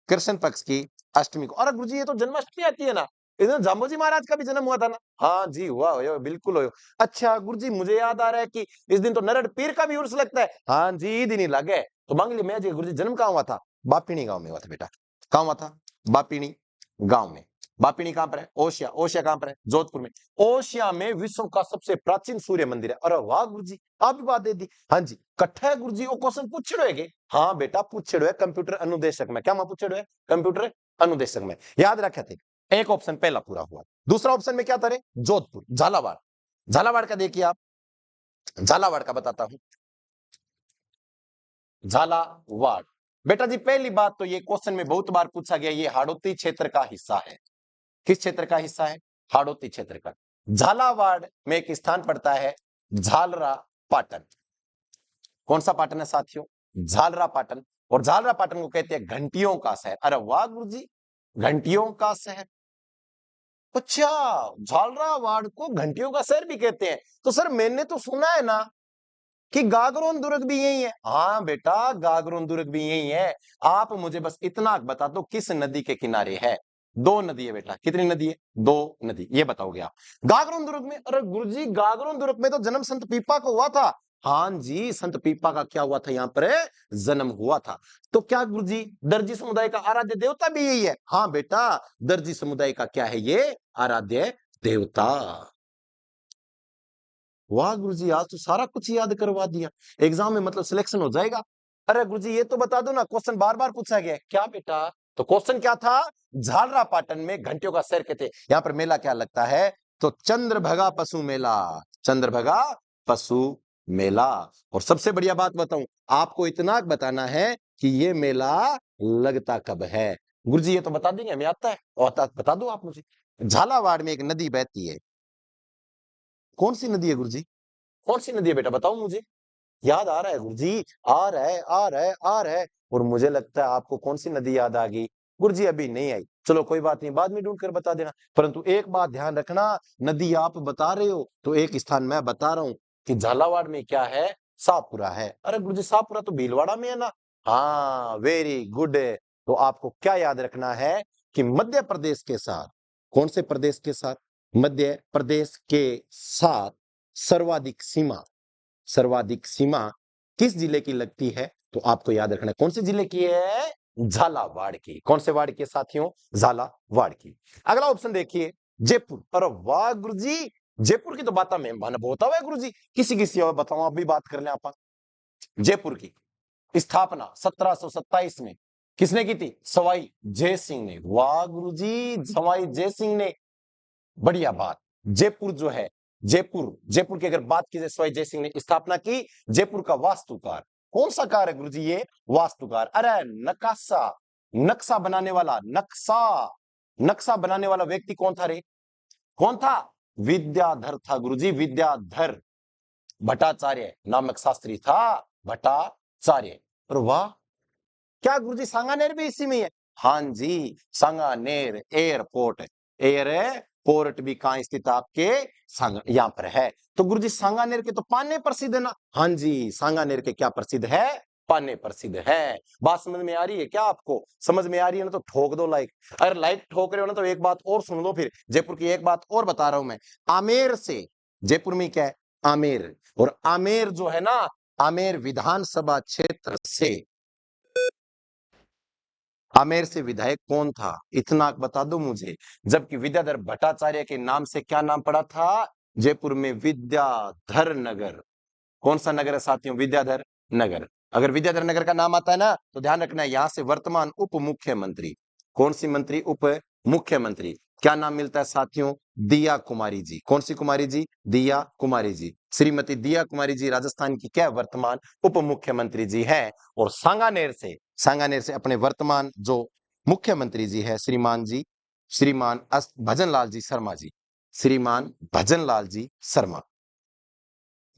कृष्ण पक्ष की अष्टमी को। और गुरुजी ये तो जन्माष्टमी आती है ना, इस दिन जाम्बोजी महाराज का भी जन्म हुआ था ना? हाँ जी हुआ हो, बिल्कुल हो। अच्छा गुरुजी मुझे याद आ रहा है कि इस दिन तो नरड़ पीर का भी उर्स लगता है। हाँ जी दिन ही लगे। तो मांगलिया मेहाजी गुरुजी जन्म कहाँ हुआ था? बापिनी गांव में हुआ था बेटा। कहाँ हुआ था? बापिनी गांव में। बापिनी कहां पर है? ओशिया। ओशिया कहां पर है? जोधपुर में। ओशिया में विश्व का सबसे प्राचीन सूर्य मंदिर है। अरे वाह गुरुजी, आप भी बात दे दी। हाँ जी कट्ठा है गुरुजी, वो क्वेश्चन पूछ रहे है? हाँ बेटा पूछ रहे है, कंप्यूटर अनुदेशक में। क्या पूछ रहे है? कंप्यूटर अनुदेशक में। याद रखे थे। एक ऑप्शन पहला पूरा हुआ। दूसरा ऑप्शन में क्या था? जोधपुर, झालावाड़। झालावाड़ का देखिए आप, झालावाड़ का बताता हूं। झालावाड़ बेटा जी, पहली बात तो ये क्वेश्चन में बहुत बार पूछा गया, ये हाड़ौती क्षेत्र का हिस्सा है। किस क्षेत्र का हिस्सा है? हाड़ौती क्षेत्र का। झालावाड़ में एक स्थान पड़ता है झालरा पाटन। कौन सा पाटन है साथियों? झालरा पाटन। और झालरा पाटन को कहते हैं घंटियों का शहर। अरे वाह गुरुजी, घंटियों का शहर। अच्छा, झालरावाड़ को घंटियों का शहर भी कहते हैं। तो सर मैंने तो सुना है ना कि गागरोन दुर्ग भी यही है। हाँ बेटा गागरोन दुर्ग भी यही है। आप मुझे बस इतना बता दो किस नदी के किनारे है। दो नदी है बेटा। कितनी नदी है? दो नदी। ये बताओगे आप। गागरोन दुर्ग में, अरे गुरुजी गागरोन दुर्ग में तो जन्म संत पीपा को हुआ था। हाँ जी, संत पीपा का क्या हुआ था? यहाँ पर जन्म हुआ था। तो क्या गुरुजी दर्जी समुदाय का आराध्य देवता भी यही है? हाँ बेटा, दर्जी समुदाय का क्या है? ये आराध्य देवता। वाह गुरुजी, आज तो सारा कुछ याद करवा दिया। एग्जाम में मतलब सिलेक्शन हो जाएगा। अरे गुरुजी ये तो बता दो ना, क्वेश्चन बार बार पूछा गया है क्या बेटा? तो क्वेश्चन क्या था? झालरा पाटन में घंटियों का शहर कहते, यहाँ पर मेला क्या लगता है? तो चंद्रभगा पशु मेला। चंद्रभगा पशु मेला। और सबसे बढ़िया बात बताऊं, आपको इतना बताना है कि ये मेला लगता कब है। गुरुजी ये तो बता देंगे, हमें आता है। और बता दो आप मुझे। झालावाड़ में एक नदी बहती है। कौन सी नदी है गुरुजी? कौन सी नदी है बेटा, बताओ मुझे। याद आ रहा है गुरुजी, आ रहा है, आ रहा है, आ रहा है। और मुझे लगता है आपको कौन सी नदी याद आ गई। गुरुजी अभी नहीं आई, चलो कोई बात नहीं, बाद में ढूंढ कर बता देना। परंतु एक बात ध्यान रखना, नदी आप बता रहे हो तो एक स्थान मैं बता रहा हूं कि झालावाड़ में क्या है? सापुरा है। अरे गुरुजी सापुरा तो भीलवाड़ा में है ना? हाँ वेरी गुड। तो आपको क्या याद रखना है कि मध्य प्रदेश के साथ, कौन से प्रदेश के साथ? मध्य प्रदेश के साथ सर्वाधिक सीमा, सर्वाधिक सीमा किस जिले की लगती है? तो आपको याद रखना है कौन से जिले की है? झालावाड़ की। कौन से वाड़ की साथियों? झालावाड़ की। अगला ऑप्शन देखिए, जयपुर। अरे वाह गुरुजी, जयपुर की तो बात में मन बहुत हुआ है गुरुजी। किसी किसी और बताओ, आप भी बात कर लें आप। जयपुर की स्थापना 1727 में किसने की थी? सवाई जय सिंह ने। वाह गुरुजी, सवाई जय सिंह ने। बढ़िया बात। जयपुर जो है, जयपुर, जयपुर की अगर बात की जाए, सवाई जय सिंह ने स्थापना की। जयपुर का वास्तुकार कौन सा कार है गुरुजी? ये वास्तुकार। अरे नकाशा, नक्शा बनाने वाला, नक्शा, नक्शा बनाने वाला व्यक्ति कौन था रे? कौन था? विद्याधर था गुरुजी, विद्याधर भट्टाचार्य नामक शास्त्री था, भट्टाचार्य। और वाह, क्या गुरुजी सांगानेर भी इसी में है? हाँ जी, सांगानेर एयरपोर्ट, एयरपोर्ट भी कहां स्थित आपके? यहां पर है। तो गुरुजी सांगानेर के तो पाने प्रसिद्ध है ना? हाँ जी, सांगानेर के क्या प्रसिद्ध है? पाने प्रसिद्ध है। बात समझ में आ रही है क्या आपको? समझ में आ रही है ना तो ठोक दो लाइक। अगर लाइक ठोक रहे हो ना तो एक बात और सुन लो। फिर जयपुर की एक बात और बता रहा हूं मैं। आमेर से, जयपुर में क्या है? आमेर। और आमेर जो है ना, आमेर विधानसभा क्षेत्र से, आमेर से विधायक कौन था? इतना बता दो मुझे। जबकि विद्याधर भट्टाचार्य के नाम से क्या नाम पड़ा था जयपुर में? विद्याधर नगर। कौन सा नगर है साथियों? विद्याधर नगर। अगर विद्याधर नगर का नाम आता है ना तो ध्यान रखना है, यहां से वर्तमान उप मुख्यमंत्री, कौन सी मंत्री? उप मुख्यमंत्री। क्या नाम मिलता है साथियों? दिया कुमारी जी। कौन सी कुमारी जी? दिया कुमारी जी। श्रीमती दिया कुमारी जी राजस्थान की क्या वर्तमान उप मुख्यमंत्री जी है। और सांगानेर से, सांगानेर से अपने वर्तमान जो मुख्यमंत्री जी है श्रीमान जी, श्रीमान भजनलाल जी शर्मा जी, श्रीमान भजनलाल जी शर्मा,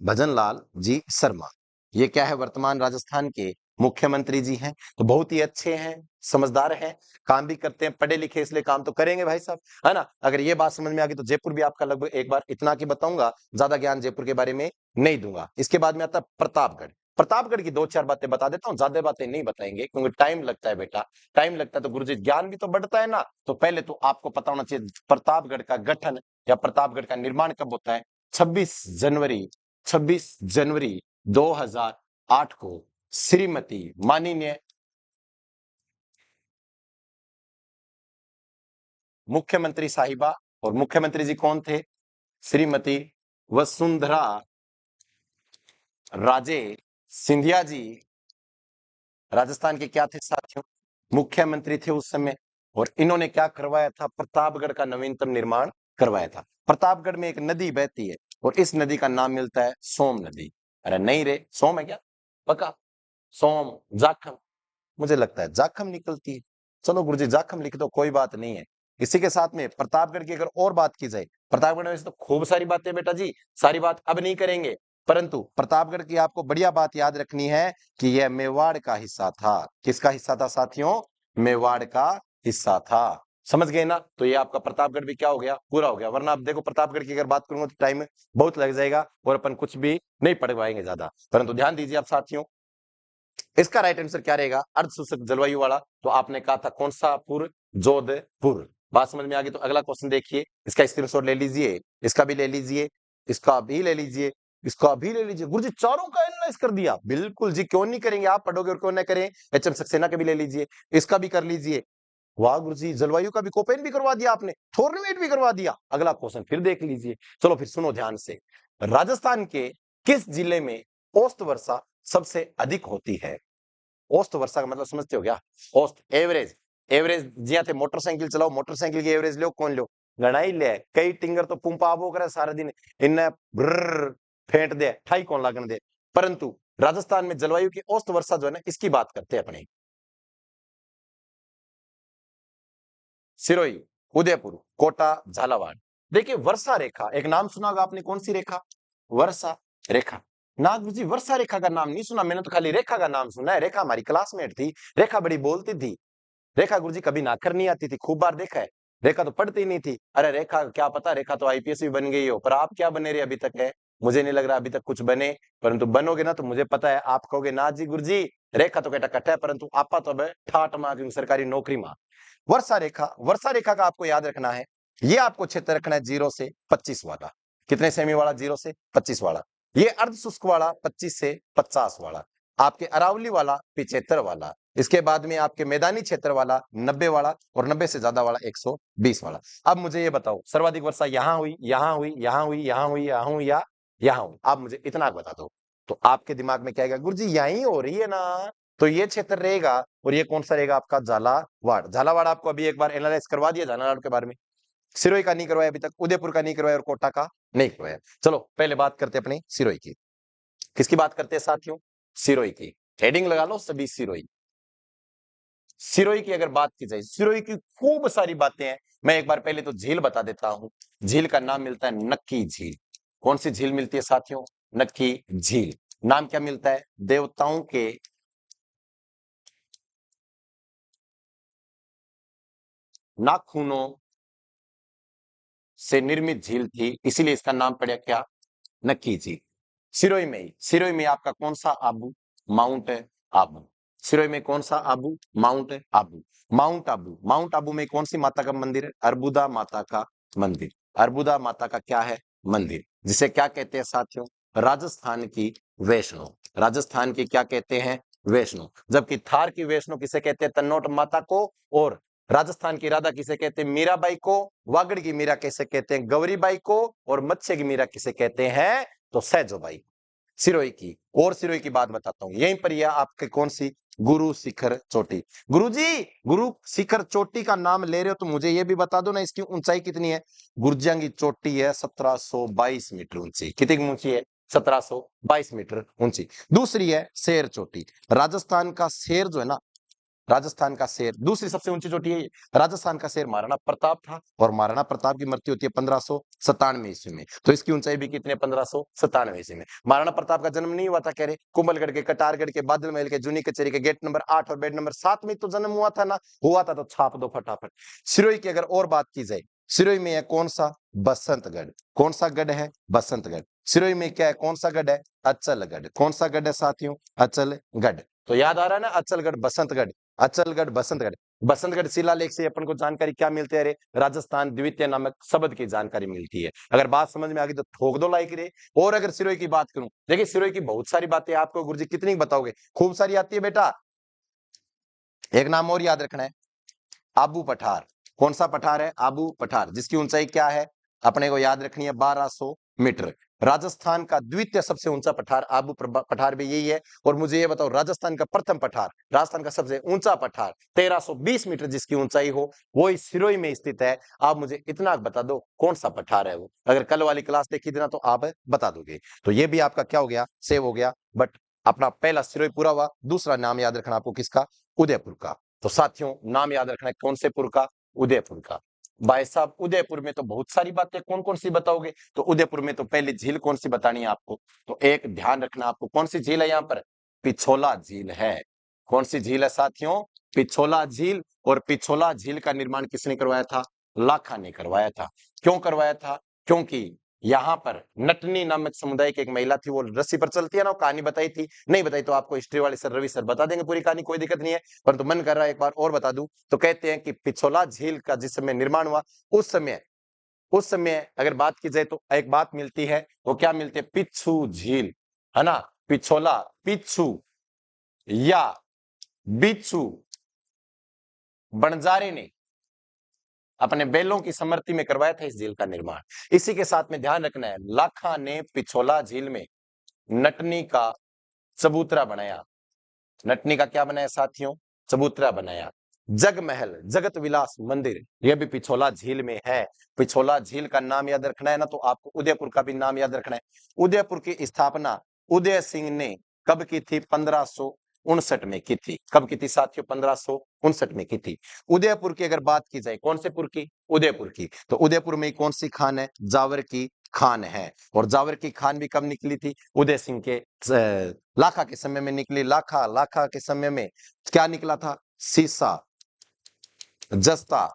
भजनलाल जी शर्मा। ये क्या है? वर्तमान राजस्थान के मुख्यमंत्री जी हैं। तो बहुत ही अच्छे हैं, समझदार हैं, काम भी करते हैं, पढ़े लिखे, इसलिए काम तो करेंगे भाई साहब, है ना? अगर ये बात समझ में आ गई तो जयपुर भी आपका लगभग एक बार इतना की बताऊंगा, ज्यादा ज्ञान जयपुर के बारे में नहीं दूंगा। इसके बाद में आता है प्रतापगढ़। प्रतापगढ़ की दो चार बातें बता देता हूँ, ज्यादा बातें नहीं बताएंगे क्योंकि टाइम लगता है बेटा, टाइम लगता है तो गुरुजी ज्ञान भी तो बढ़ता है ना। तो पहले तो आपको पता होना चाहिए प्रतापगढ़ का गठन या प्रतापगढ़ का निर्माण कब होता है? 26 जनवरी, 26 जनवरी 2008 को श्रीमती माननीय मुख्यमंत्री साहिबा, और मुख्यमंत्री जी कौन थे? श्रीमती वसुंधरा राजे सिंधिया जी, राजस्थान के क्या थे साथियों? मुख्यमंत्री थे उस समय। और इन्होंने क्या करवाया था? प्रतापगढ़ का नवीनतम निर्माण करवाया था। प्रतापगढ़ में एक नदी बहती है और इस नदी का नाम मिलता है सोम नदी। अरे नहीं रे, सोम है क्या? पक्का? सोम, जाखम, मुझे लगता है जाखम निकलती है। चलो गुरुजी जाखम लिख दो, कोई बात नहीं है। इसी के साथ में प्रतापगढ़ की अगर और बात की जाए, प्रतापगढ़ में वैसे तो खूब सारी बातें बेटा जी, सारी बात अब नहीं करेंगे, परंतु प्रतापगढ़ की आपको बढ़िया बात याद रखनी है कि यह मेवाड़ का हिस्सा था। किसका हिस्सा था साथियों? मेवाड़ का हिस्सा था। समझ गए ना? तो ये आपका प्रतापगढ़ भी क्या हो गया? पूरा हो गया। वरना आप देखो प्रतापगढ़ की अगर बात करूंगा तो टाइम बहुत लग जाएगा और अपन कुछ भी नहीं पढ़ पाएंगे ज्यादा। परंतु ध्यान दीजिए आप साथियों, इसका राइट आंसर क्या रहेगा? अर्ध शुष्क जलवायु वाला। तो आपने कहा था कौन सा पुर? जोधपुर। बात समझ में आ गई तो अगला क्वेश्चन देखिए, इसका स्क्रीनशॉट ले लीजिए, इसका भी ले लीजिए, इसका भी ले लीजिए, इसका भी ले लीजिए। गुरुजी चारों का एनालाइज कर दिया, बिल्कुल जी, क्यों नहीं करेंगे, आप पढ़ोगे और क्यों ना करें। एचएम सक्सेना के भी ले लीजिए, इसका भी कर लीजिए। वाह गुरुजी, जलवायु का भी कोपेन भी करवा दिया आपने, थॉर्नमेट भी करवा दिया। अगला क्वेश्चन फिर देख लीजिए, चलो फिर सुनो ध्यान से। राजस्थान के किस जिले में औसत वर्षा सबसे अधिक होती है? औसत वर्षा का मतलब समझते हो क्या? औसत, एवरेज। एवरेज जिया थे मोटरसाइकिल चलाओ, मोटरसाइकिल की एवरेज लो, कौन लो? गणाई ले, कई टिंगर तो पुंप आबो करे सारा दिन, इन्ने ब्रर फेंट दे, ठाई कौन लागन दे। परंतु राजस्थान में जलवायु की औसत वर्षा जो है ना, इसकी बात करते हैं अपने। सिरोही, उदयपुर, कोटा, झालावाड़। देखिए वर्षा रेखा, एक नाम सुना होगा आपने, कौन सी रेखा? वर्षा रेखा। नागपुर जी, वर्षा रेखा का नाम नहीं सुना, मैंने तो खाली रेखा का नाम सुना है। रेखा हमारी क्लासमेट थी, रेखा बड़ी बोलती थी। रेखा गुरुजी कभी नाकर नहीं आती थी, खूब बार देखा है। रेखा तो पढ़ती नहीं थी। अरे रेखा क्या पता, रेखा तो आईपीएस भी बन गई हो, पर आप क्या बने रहे अभी तक है? मुझे नहीं लग रहा अभी तक कुछ बने, परंतु बनोगे ना तो मुझे पता है आप कहोगे ना जी गुरुजी, रेखा तो कहता कट है, परंतु आपा तो अब ठाट मां सरकारी नौकरी मां। वर्षा रेखा, वर्षा रेखा का आपको याद रखना है, ये आपको क्षेत्र रखना है 0 से 25 वाला। कितने सेमी वाला? 0 से 25 वाला। ये अर्ध शुष्क वाला 25 से 50 वाला, आपके अरावली वाला 75 वाला, इसके बाद में आपके मैदानी क्षेत्र वाला 90 वाला, और 90 से ज्यादा वाला 120 वाला। अब मुझे ये बताओ, सर्वाधिक वर्षा यहां हुई, यहां हुई, यहां हुई, यहां हुई, यहां हुई, या यहां हुई? आप मुझे इतना बता दो, तो आपके दिमाग में क्या आएगा? गुरुजी यहीं हो रही है ना, तो ये क्षेत्र रहेगा, और ये कौन सा रहेगा आपका? झालावाड़। झालावाड़ आपको अभी एक बार एनालाइज करवा दिया झालावाड़ के बारे में। सिरोही का नहीं करवाया अभी तक, उदयपुर का नहीं करवाया, और कोटा का नहीं करवाया। चलो पहले बात करते हैं अपनी सिरोही की। किसकी बात करते हैं साथियों? सिरोही की। हेडिंग लगा लो सभी, सिरोही। सिरोही की अगर बात की जाए, सिरोही की खूब सारी बातें हैं। मैं एक बार पहले तो झील बता देता हूं। झील का नाम मिलता है नक्की झील। कौन सी झील मिलती है साथियों? नक्की झील। नाम क्या मिलता है? देवताओं के नाखूनों से निर्मित झील थी, इसीलिए इसका नाम पड़ा क्या? नक्की झील। सिरोही में ही, सिरोही में आपका कौन सा आबू? माउंट आबू। सिरोही में कौन सा Abu? Mount Abu. Mount Abu, mount Abu में कौन सी माता का मंदिर है? अर्बुदा माता का मंदिर। अर्बुदा माता का क्या है? मंदिर, जिसे क्या कहते हैं साथियों? राजस्थान की वैष्णो। राजस्थान की क्या कहते हैं? वैष्णो। जबकि थार की वैष्णो किसे कहते हैं? तन्नोट माता को। और राजस्थान की राधा किसे कहते हैं? मीराबाई को। वागड़ की मीरा किसे कहते हैं? गौरीबाई को। और मत्स्य की मीरा किसे कहते हैं? तो सहजोबाई। सिरोही की। और सिरोही की बात बताता हूं, यहीं पर यह आपके कौन सी? गुरु शिखर चोटी। गुरुजी, गुरु शिखर चोटी का नाम ले रहे हो तो मुझे यह भी बता दो ना, इसकी ऊंचाई कितनी है? गुर्जर की चोटी है 1722 मीटर ऊंची। कितनी ऊंची है? 1722 मीटर ऊंची। दूसरी है शेर चोटी। राजस्थान का शेर जो है ना, राजस्थान का शेर, दूसरी सबसे ऊंची चोटी है। राजस्थान का शेर महाराणा प्रताप था, और महाराणा प्रताप की मृत्यु होती है 1597 ईस्वी में, तो इसकी ऊंचाई भी कितनी है? 1597 ईस्वी में। महाराणा प्रताप का जन्म नहीं हुआ था कह रहे, कुंभलगढ़ के, कटारगढ़ के, बादल महल के, जूनी कचेरी के गेट नंबर 8 और बेड नंबर 7 में तो जन्म हुआ था ना। हुआ था तो छाप दो फटाफट। सिरोही की अगर और बात की जाए, सिरोही में है कौन सा? बसंतगढ़। कौन सा गढ़ है? बसंतगढ़। सिरोही में क्या है? कौन सा गढ़ है? अचलगढ़। कौन सा गढ़ है साथियों? अचलगढ़। तो याद आ रहा है ना, अचलगढ़ बसंतगढ़। अचलगढ़ बसंतगढ़। बसंतगढ़ शिलालेख से अपन को जानकारी क्या मिलती है रे? राजस्थान द्वितीय नामक शब्द की जानकारी मिलती है। अगर बात समझ में आ गई तो ठोक दो लाइक रे। और अगर सिरोही की बात करूं, देखिए सिरोही की बहुत सारी बातें आपको गुरुजी कितनी बताओगे, खूब सारी आती है बेटा। एक नाम और याद रखना है, आबू पठार। कौन सा पठार है? आबू पठार, जिसकी ऊंचाई क्या है? अपने को याद रखनी है 1200 मीटर। राजस्थान का द्वितीय सबसे ऊंचा पठार आबू पठार भी यही है। और मुझे ये बताओ, राजस्थान का प्रथम पठार, राजस्थान का सबसे ऊंचा पठार 1320 मीटर जिसकी ऊंचाई हो, वो इस सिरोही में स्थित है। आप मुझे इतना बता दो कौन सा पठार है वो। अगर कल वाली क्लास देखी थी ना तो आप बता दोगे। तो ये भी आपका क्या हो गया? सेव हो गया। बट अपना पहला सिरोही पूरा हुआ। दूसरा नाम याद रखना आपको किसका? उदयपुर का। तो साथियों नाम याद रखना है कौन से पुर का? उदयपुर का। भाई साहब उदयपुर में तो बहुत सारी बातें, कौन कौन सी बताओगे? तो उदयपुर में तो पहले झील कौन सी बतानी है आपको? तो एक ध्यान रखना आपको, कौन सी झील है यहाँ पर? पिछोला झील है। कौन सी झील है साथियों? पिछोला झील। और पिछोला झील का निर्माण किसने करवाया था? लाखा ने करवाया था। क्यों करवाया था? क्योंकि यहाँ पर नटनी नामक समुदाय की एक महिला थी, वो रस्सी पर चलती है ना, कहानी बताई थी, नहीं बताई तो आपको हिस्ट्री वाले सर रवि सर बता देंगे पूरी कहानी, कोई दिक्कत नहीं है, परंतु मन कर रहा है एक बार और बता दूं। तो कहते हैं कि पिछोला झील का जिस समय निर्माण हुआ, उस समय अगर बात की जाए तो एक बात मिलती है, वो क्या मिलती है, पिच्छू झील, है ना, पिछोला, पिच्छू या बिच्छू बंजारे ने अपने बैलों की समृद्धि में करवाया था इस झील का निर्माण। इसी के साथ में ध्यान रखना है, लाखा ने पिछोला झील में नटनी का चबूतरा बनाया। नटनी का क्या बनाया साथियों, चबूतरा बनाया। जगमहल, जगत विलास मंदिर, यह भी पिछोला झील में है। पिछोला झील का नाम याद रखना है ना, तो आपको उदयपुर का भी नाम याद रखना है। उदयपुर की स्थापना उदय सिंह ने कब की थी, 1559 में की थी। कब की थी साथियों, 1559 में की थी। उदयपुर की अगर बात की जाए, कौन से पुर की, उदयपुर की, तो उदयपुर में कौन सी खान है, जावर की खान है। और जावर की खान भी कब निकली थी, उदय सिंह के लाखा के समय में निकली। लाखा के समय में क्या निकला था, सीसा, जस्ता,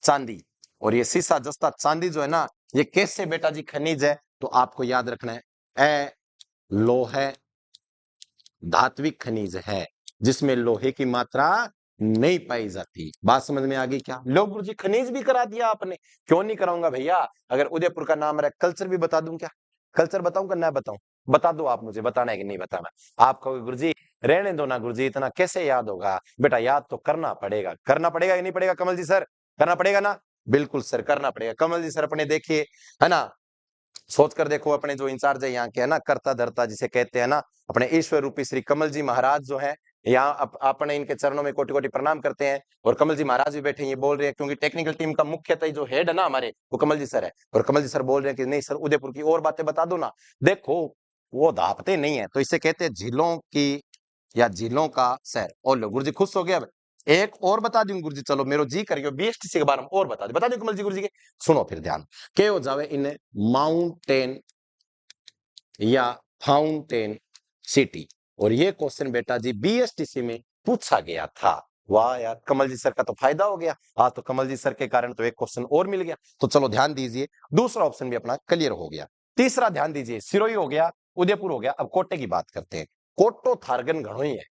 चांदी। और ये सीसा, जस्ता, चांदी जो है ना, ये कैसे बेटा जी खनिज है, तो आपको याद रखना है, लोहे धात्विक खनिज है, जिसमें लोहे की मात्रा नहीं पाई जाती। बात समझ में आ गई क्या, लो गुरु जी खनिज भी करा दिया आपने, क्यों नहीं कराऊंगा भैया, अगर उदयपुर का नाम रहा, कल्चर भी बता दूं क्या, कल्चर बताऊं कि ना बताऊं, बता दो आप मुझे, बताना है कि नहीं बताना। आप कहोगे गुरुजी रहने दो ना गुरुजी, इतना कैसे याद होगा, बेटा याद तो करना पड़ेगा, करना पड़ेगा कि नहीं पड़ेगा कमल जी सर, करना पड़ेगा ना, बिल्कुल सर करना पड़ेगा। कमल जी सर अपने देखिए, है ना, सोच कर देखो, अपने जो इंचार्ज है यहाँ के, है ना, कर्ता धर्ता जिसे कहते हैं ना, अपने ईश्वर रूपी श्री कमल जी महाराज जो है, यहाँ अपने इनके चरणों में कोटि कोटि प्रणाम करते हैं। और कमल जी महाराज भी बैठे ये बोल रहे हैं, क्योंकि टेक्निकल टीम का मुख्यतः जो हेड है ना हमारे, वो कमल जी सर है। और कमल जी सर बोल रहे हैं कि नहीं सर उदयपुर की और बातें बता दो ना, देखो वो दापते नहीं है, तो इसे कहते हैं झीलों की या झीलों का शहर। और लो गुरु जी खुश हो गया, एक और बता दूं गुरु जी, चलो मेरो जी करियो, बीएसटीसी के बारे में और बता दो कमल जी गुरु जी के, सुनो फिर ध्यान के हो जावे इन माउंटेन या फाउंटेन सिटी। और ये क्वेश्चन बेटा जी बीएसटीसी में पूछा गया था। वाह यार, कमल जी सर का तो फायदा हो गया, हाँ तो कमल जी सर के कारण तो एक क्वेश्चन और मिल गया। तो चलो ध्यान दीजिए, दूसरा ऑप्शन भी अपना क्लियर हो गया। तीसरा ध्यान दीजिए, सिरोही हो गया, उदयपुर हो गया, अब कोटे की बात करते हैं। कोटो थारगन घणो ही है,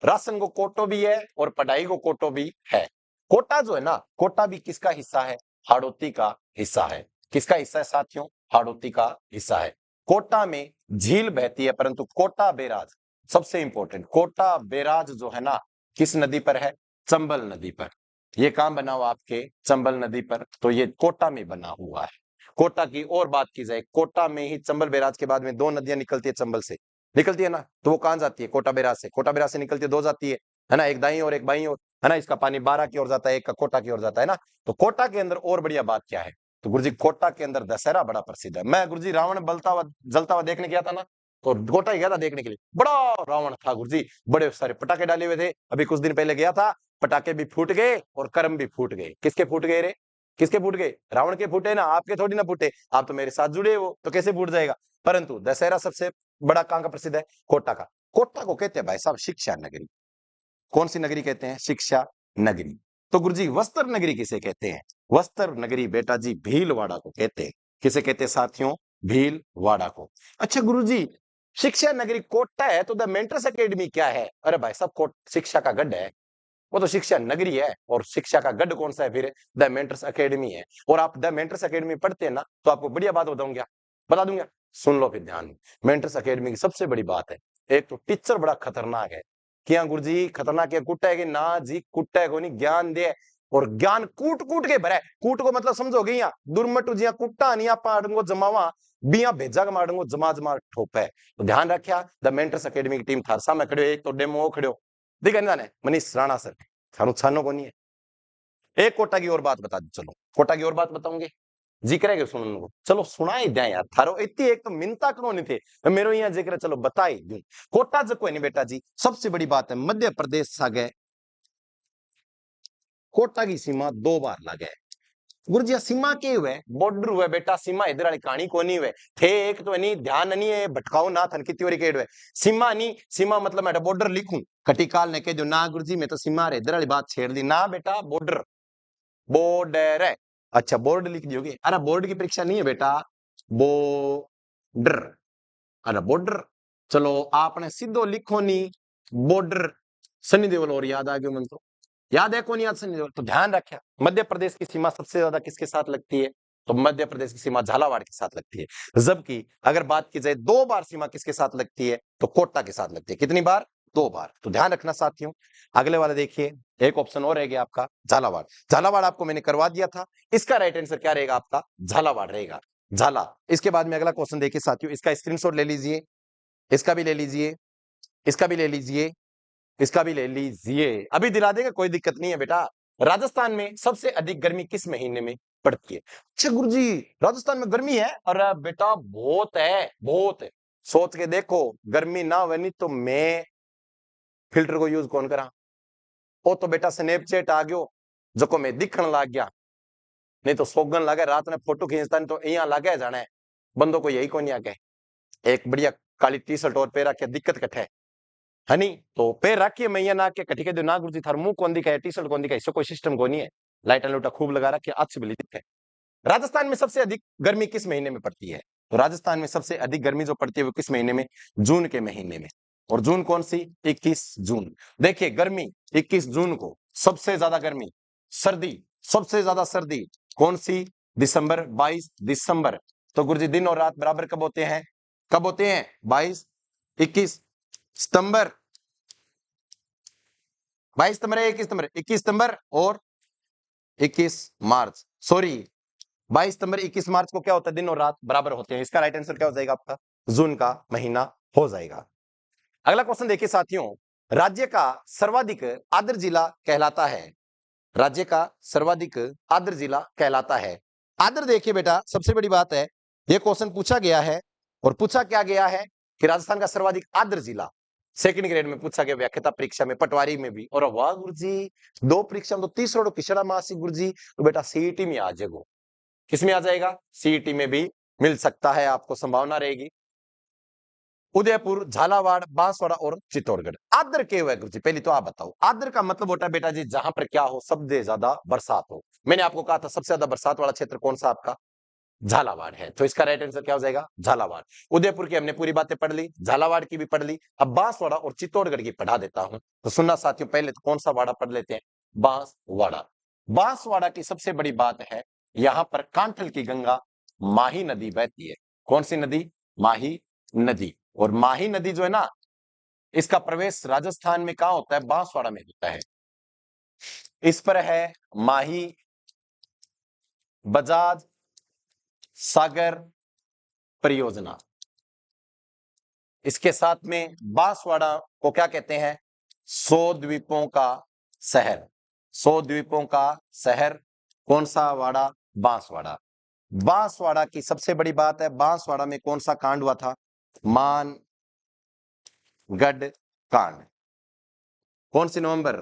राशन को कोटो भी है और पढ़ाई को कोटो भी है। कोटा जो है ना, कोटा भी किसका हिस्सा है, हाड़ौती का हिस्सा है। किसका हिस्सा है साथियों, हाड़ौती का हिस्सा है। कोटा में झील बहती है, परंतु कोटा बैराज सबसे इंपॉर्टेंट, कोटा बैराज जो है ना किस नदी पर है, चंबल नदी पर। ये कहां बना हुआ आपके, चंबल नदी पर, तो ये कोटा में बना हुआ है। कोटा की और बात की जाए, कोटा में ही चंबल बैराज के बाद में दो नदियां निकलती है, चंबल से निकलती है ना, तो वो कहां जाती है, कोटा बैराज से। कोटा बैराज से निकलती है, दो जाती है ना, एक दाई और एक बाई और, है ना, इसका पानी 12 की ओर जाता है, एक का कोटा की ओर जाता है ना। तो कोटा के अंदर और बढ़िया बात क्या है, तो गुरुजी कोटा के अंदर दशहरा बड़ा प्रसिद्ध है। मैं गुरुजी रावण बलता हुआ जलता हुआ देखने गया था ना, तो कोटा ही गया था देखने के लिए, बड़ा रावण था गुरुजी, बड़े सारे पटाखे डाले हुए थे। अभी कुछ दिन पहले गया था, पटाखे भी फूट गए और कर्म भी फूट गए। किसके फूट गए रे, किसके फूट गए, रावण के फूटे ना, आपके थोड़ी ना फूटे, आप तो मेरे साथ जुड़े हो, तो कैसे फूट जाएगा। परंतु दशहरा सबसे बड़ा कहां का प्रसिद्ध है, कोटा का। कोटा को कहते हैं भाई साहब शिक्षा नगरी। कौन सी नगरी कहते हैं, शिक्षा नगरी। तो गुरुजी वस्त्र नगरी किसे कहते हैं, वस्त्र नगरी बेटा जी भीलवाड़ा को कहते हैं। किसे कहते हैं साथियों, भीलवाड़ा को। अच्छा गुरुजी शिक्षा नगरी कोटा है, तो द मेंटर्स एकेडमी क्या है, अरे भाई साहब शिक्षा का गढ़ है, वो तो शिक्षा नगरी है, और शिक्षा का गढ़ कौन सा है फिर, द मेंटर्स एकेडमी है। और आप द मेंटर्स एकेडमी पढ़ते हैं ना, तो आपको बढ़िया बात बताऊंगा, बता दूंगा, सुन लो फिर ध्यान। मेंटर्स एकेडमी की सबसे बड़ी बात है, एक तो टीचर बड़ा खतरनाक है। क्या गुरुजी खतरनाक है, कुट्टा है कि ना जी, कुट्टा है को नहीं, ज्ञान दे, और ज्ञान कूट कूट के भरा है। कूट को मतलब समझोगे, यहाँ दुर्मटू जिया कुट्टा नहीं पाड़ूंगो जमावा, बिया भेजा के मारूंगो जमा जमा ठोप है। तो ध्यान रखिया, द मेंटर्स एकेडमी की टीम थार सामने खड़े, एक तो डेमो खड़ो दिखा नहीं जाने, मनीष राणा सर, थारू छानो को नहीं है। एक कोटा की और बात बता दी, चलो कोटा की और बात बताऊंगे, जिक्र है सुन, चलो सुनाई दे यार, थारो इतनी एक तो मिनता करो नहीं थे मेरो यहाँ जिक्र, चलो बता ही दूं। कोटा जो कोई नहीं बेटा जी, सबसे बड़ी बात है मध्य प्रदेश सा गए, कोटा की सीमा 2 बार लगे। गुरुजी सीमा के हुए, बॉर्डर हुए बेटा, सीमा इधर वाली कहानी को नहीं हुए थे, एक तो नहीं ध्यान नहीं है, भटकाओ ना थन की त्योरी के हुए सीमा नहीं, सीमा मतलब मैं बॉर्डर लिखूं, कटिकाल ने कह दो ना गुरुजी मैं तो सीमा रे इधर वाली बात छेड़ दी ना बेटा, बॉर्डर, बॉर्डर है, अच्छा बोर्ड लिख दियोगे? अरे बोर्ड की परीक्षा नहीं है बेटा, बॉर्डर। अरे बॉर्डर, चलो आपने सीधो लिखो नहीं बॉर्डर। सनी देओल और याद आ गया मन तो, याद है कौन याद? सनी देओल। तो ध्यान रखा, मध्य प्रदेश की सीमा सबसे ज्यादा किसके साथ लगती है? तो मध्य प्रदेश की सीमा झालावाड़ के साथ लगती है। जबकि अगर बात की जाए 2 बार सीमा किसके साथ लगती है, तो कोटा के साथ लगती है। कितनी बार? 2 बार। तो ध्यान रखना साथियों। अगले वाले देखिए, एक ऑप्शन और रह गया आपका झालावाड़। झालावाड़ आपको मैंने करवा दिया था, इसका राइट आंसर क्या रहेगा आपका? झालावाड़ रहेगा, झाला। इसके बाद में अगला क्वेश्चन देखिए साथियों, इसका स्क्रीनशॉट ले लीजिए, इसका भी ले लीजिए, इसका भी ले लीजिए, इसका भी ले लीजिए। अभी दिला देगा, कोई दिक्कत नहीं है बेटा। राजस्थान में सबसे अधिक गर्मी किस महीने में पड़ती है? अच्छा गुरुजी, राजस्थान में गर्मी है? अरे बेटा बहुत है, बहुत है। सोच के देखो, गर्मी ना बनी तो मैं फिल्टर को यूज कौन करा? ओ तो बेटा स्नैपचैट आ गयो, जो मैं दिखण लाग गया। नहीं तो सोगन लगे रात में फोटो खींचता, नहीं तो यहाँ लागे जाने बंदों को यही कौन आगे एक बढ़िया काली टी शर्ट और पैरा के दिक्कत कटे है नहीं? तो पैर रखिए मैया ना के कटी के दो ना गुरुजी थार मुंह कौन दिखाए, टी शर्ट कौन दिखाए, इससे कोई सिस्टम को नहीं है। लाइट लूटा खूब लगा रखिए, अच्छी बिली दिखे। राजस्थान में सबसे अधिक गर्मी किस महीने में पड़ती है? तो राजस्थान में सबसे अधिक गर्मी जो पड़ती है वो किस महीने में? जून के महीने में। और जून कौन सी? 21 जून। देखिए गर्मी 21 जून को, सबसे ज्यादा गर्मी। सर्दी, सबसे ज्यादा सर्दी कौन सी? दिसंबर, 22 दिसंबर। तो गुरुजी दिन और रात बराबर कब होते हैं? कब होते हैं? 22 21 सितंबर, 22 सितंबर है, 21 सितंबर, 21 सितंबर और 21 मार्च। सॉरी, 22 सितंबर 21 मार्च को क्या होता है? दिन और रात बराबर होते हैं। इसका राइट आंसर क्या हो जाएगा आपका? जून का महीना हो जाएगा। अगला क्वेश्चन देखिए साथियों, राज्य का सर्वाधिक आर्द्र जिला कहलाता है। राज्य का सर्वाधिक आर्द्र जिला कहलाता है। आर्द्र देखिए बेटा, सबसे बड़ी बात है, यह क्वेश्चन पूछा गया है और पूछा क्या गया है कि राजस्थान का सर्वाधिक आर्द्र जिला। सेकंड ग्रेड में पूछा गया, व्याख्याता परीक्षा में, पटवारी में भी। और वाह गुरुजी, 2 परीक्षा में तो 30 पिछड़ा मासी गुरुजी। तो बेटा सीईटी में आ जाएगा। किसमें आ जाएगा? सीईटी में भी मिल सकता है, आपको संभावना रहेगी। उदयपुर, झालावाड़, बांसवाड़ा और चित्तौड़गढ़। आर्द्र के हुए गुरुजी, पहले तो आप बताओ आर्द्र का मतलब होता है बेटा जी जहां पर क्या हो? सबसे ज्यादा बरसात हो। मैंने आपको कहा था सबसे ज्यादा बरसात वाला क्षेत्र कौन सा आपका? झालावाड़ है। तो इसका राइट आंसर क्या हो जाएगा? झालावाड़। उदयपुर की हमने पूरी बातें पढ़ ली, झालावाड़ की भी पढ़ ली। अब बांसवाड़ा और चित्तौड़गढ़ की पढ़ा देता हूं। तो सुनना साथियों, पहले तो कौन सा वाड़ा पढ़ लेते हैं? बांसवाड़ा। बांसवाड़ा की सबसे बड़ी बात है, यहां पर कांठल की गंगा माही नदी बहती है। कौन सी नदी? माही नदी। और माही नदी जो है ना, इसका प्रवेश राजस्थान में कहां होता है? बांसवाड़ा में होता है। इस पर है माही बजाज सागर परियोजना। इसके साथ में बांसवाड़ा को क्या कहते हैं? 100 द्वीपों का शहर। 100 द्वीपों का शहर कौन सा वाड़ा? बांसवाड़ा। बांसवाड़ा की सबसे बड़ी बात है, बांसवाड़ा में कौन सा कांड हुआ था? मानगढ़ कांड। कौन सी नवंबर?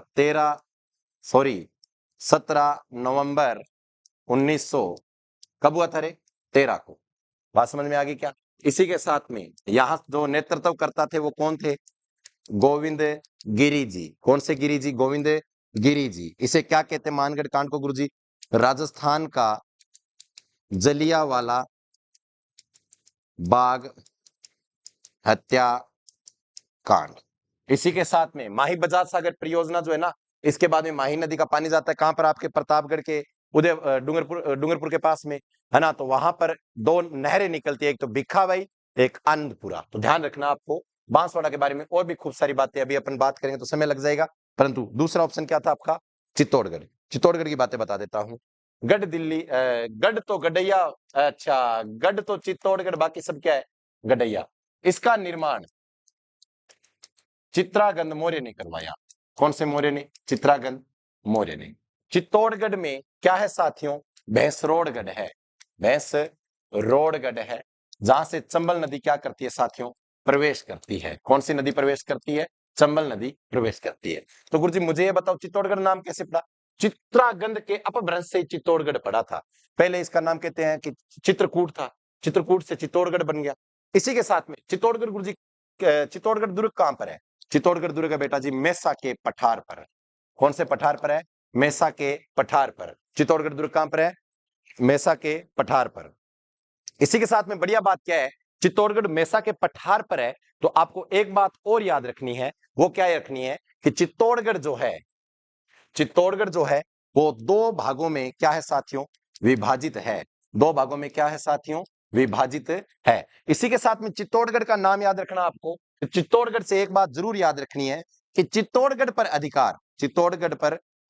17 नवंबर 1900 कब हुआ था रे? 13 को। बात समझ में आ गई क्या? इसी के साथ में यहां जो नेतृत्व करता थे वो कौन थे? गोविंद गिरी जी। कौन से गिरी जी? गोविंद गिरी जी। इसे क्या कहते हैं मानगढ़ कांड को गुरुजी? राजस्थान का जलियांवाला बाग हत्याकांड। इसी के साथ में माही बजाज सागर परियोजना जो है ना, इसके बाद में माही नदी का पानी जाता है कहां पर? आपके प्रतापगढ़ के उदय डूंगरपुर के पास में, है ना? तो वहां पर 2 नहरें निकलती है, एक तो भिखाबाई, एक आनंदपुरा। तो ध्यान रखना आपको। बांसवाड़ा के बारे में और भी खूब सारी बातें अभी अपन बात करेंगे तो समय लग जाएगा, परंतु दूसरा ऑप्शन क्या था आपका? चित्तौड़गढ़। चित्तौड़गढ़ की बातें बता देता हूं। गढ़ दिल्ली, गढ़ तो गडैया, अच्छा गढ़ तो चित्तौड़गढ़, बाकी सब क्या है? गडैया। इसका निर्माण चित्रागंद मौर्य ने करवाया। कौन से मौर्य ने? चित्रागंद मौर्य ने। चित्तौड़गढ़ में क्या है साथियों? भैंसरोडगढ़ है। भैंसरोडगढ़ है, जहां से चंबल नदी क्या करती है साथियों? प्रवेश करती है। कौन सी नदी प्रवेश करती है? चंबल नदी प्रवेश करती है। तो गुरुजी मुझे ये बताओ, चित्तौड़गढ़ नाम कैसे पड़ा? चित्रागंद के अपभ्रंश से चित्तौड़गढ़ पड़ा था। पहले इसका नाम कहते हैं कि चित्रकूट था, चित्रकूट से चित्तौड़गढ़ बन गया। इसी के साथ में चित्तौड़गढ़ गुरुजी, चित्तौड़गढ़ दुर्ग कहां पर है? चित्तौड़गढ़ दुर्ग है बेटा जी मेसा के पठार पर। कौन से पठार पर है? मेसा के पठार पर। चित्तौड़गढ़ दुर्ग कहां पर है? मेसा के पठार पर। इसी के साथ में बढ़िया बात क्या है, चित्तौड़गढ़ मेसा के पठार पर है, तो आपको एक बात और याद रखनी है। वो क्या रखनी है कि चित्तौड़गढ़ जो है वो दो भागों में क्या है साथियों, विभाजित है। दो भागों में क्या है साथियों, विभाजित है। इसी के साथ में चित्तौड़गढ़ का नाम याद रखना आपको। चित्तौड़गढ़ से एक बात जरूर याद रखनी है कि चित्तौड़गढ़ पर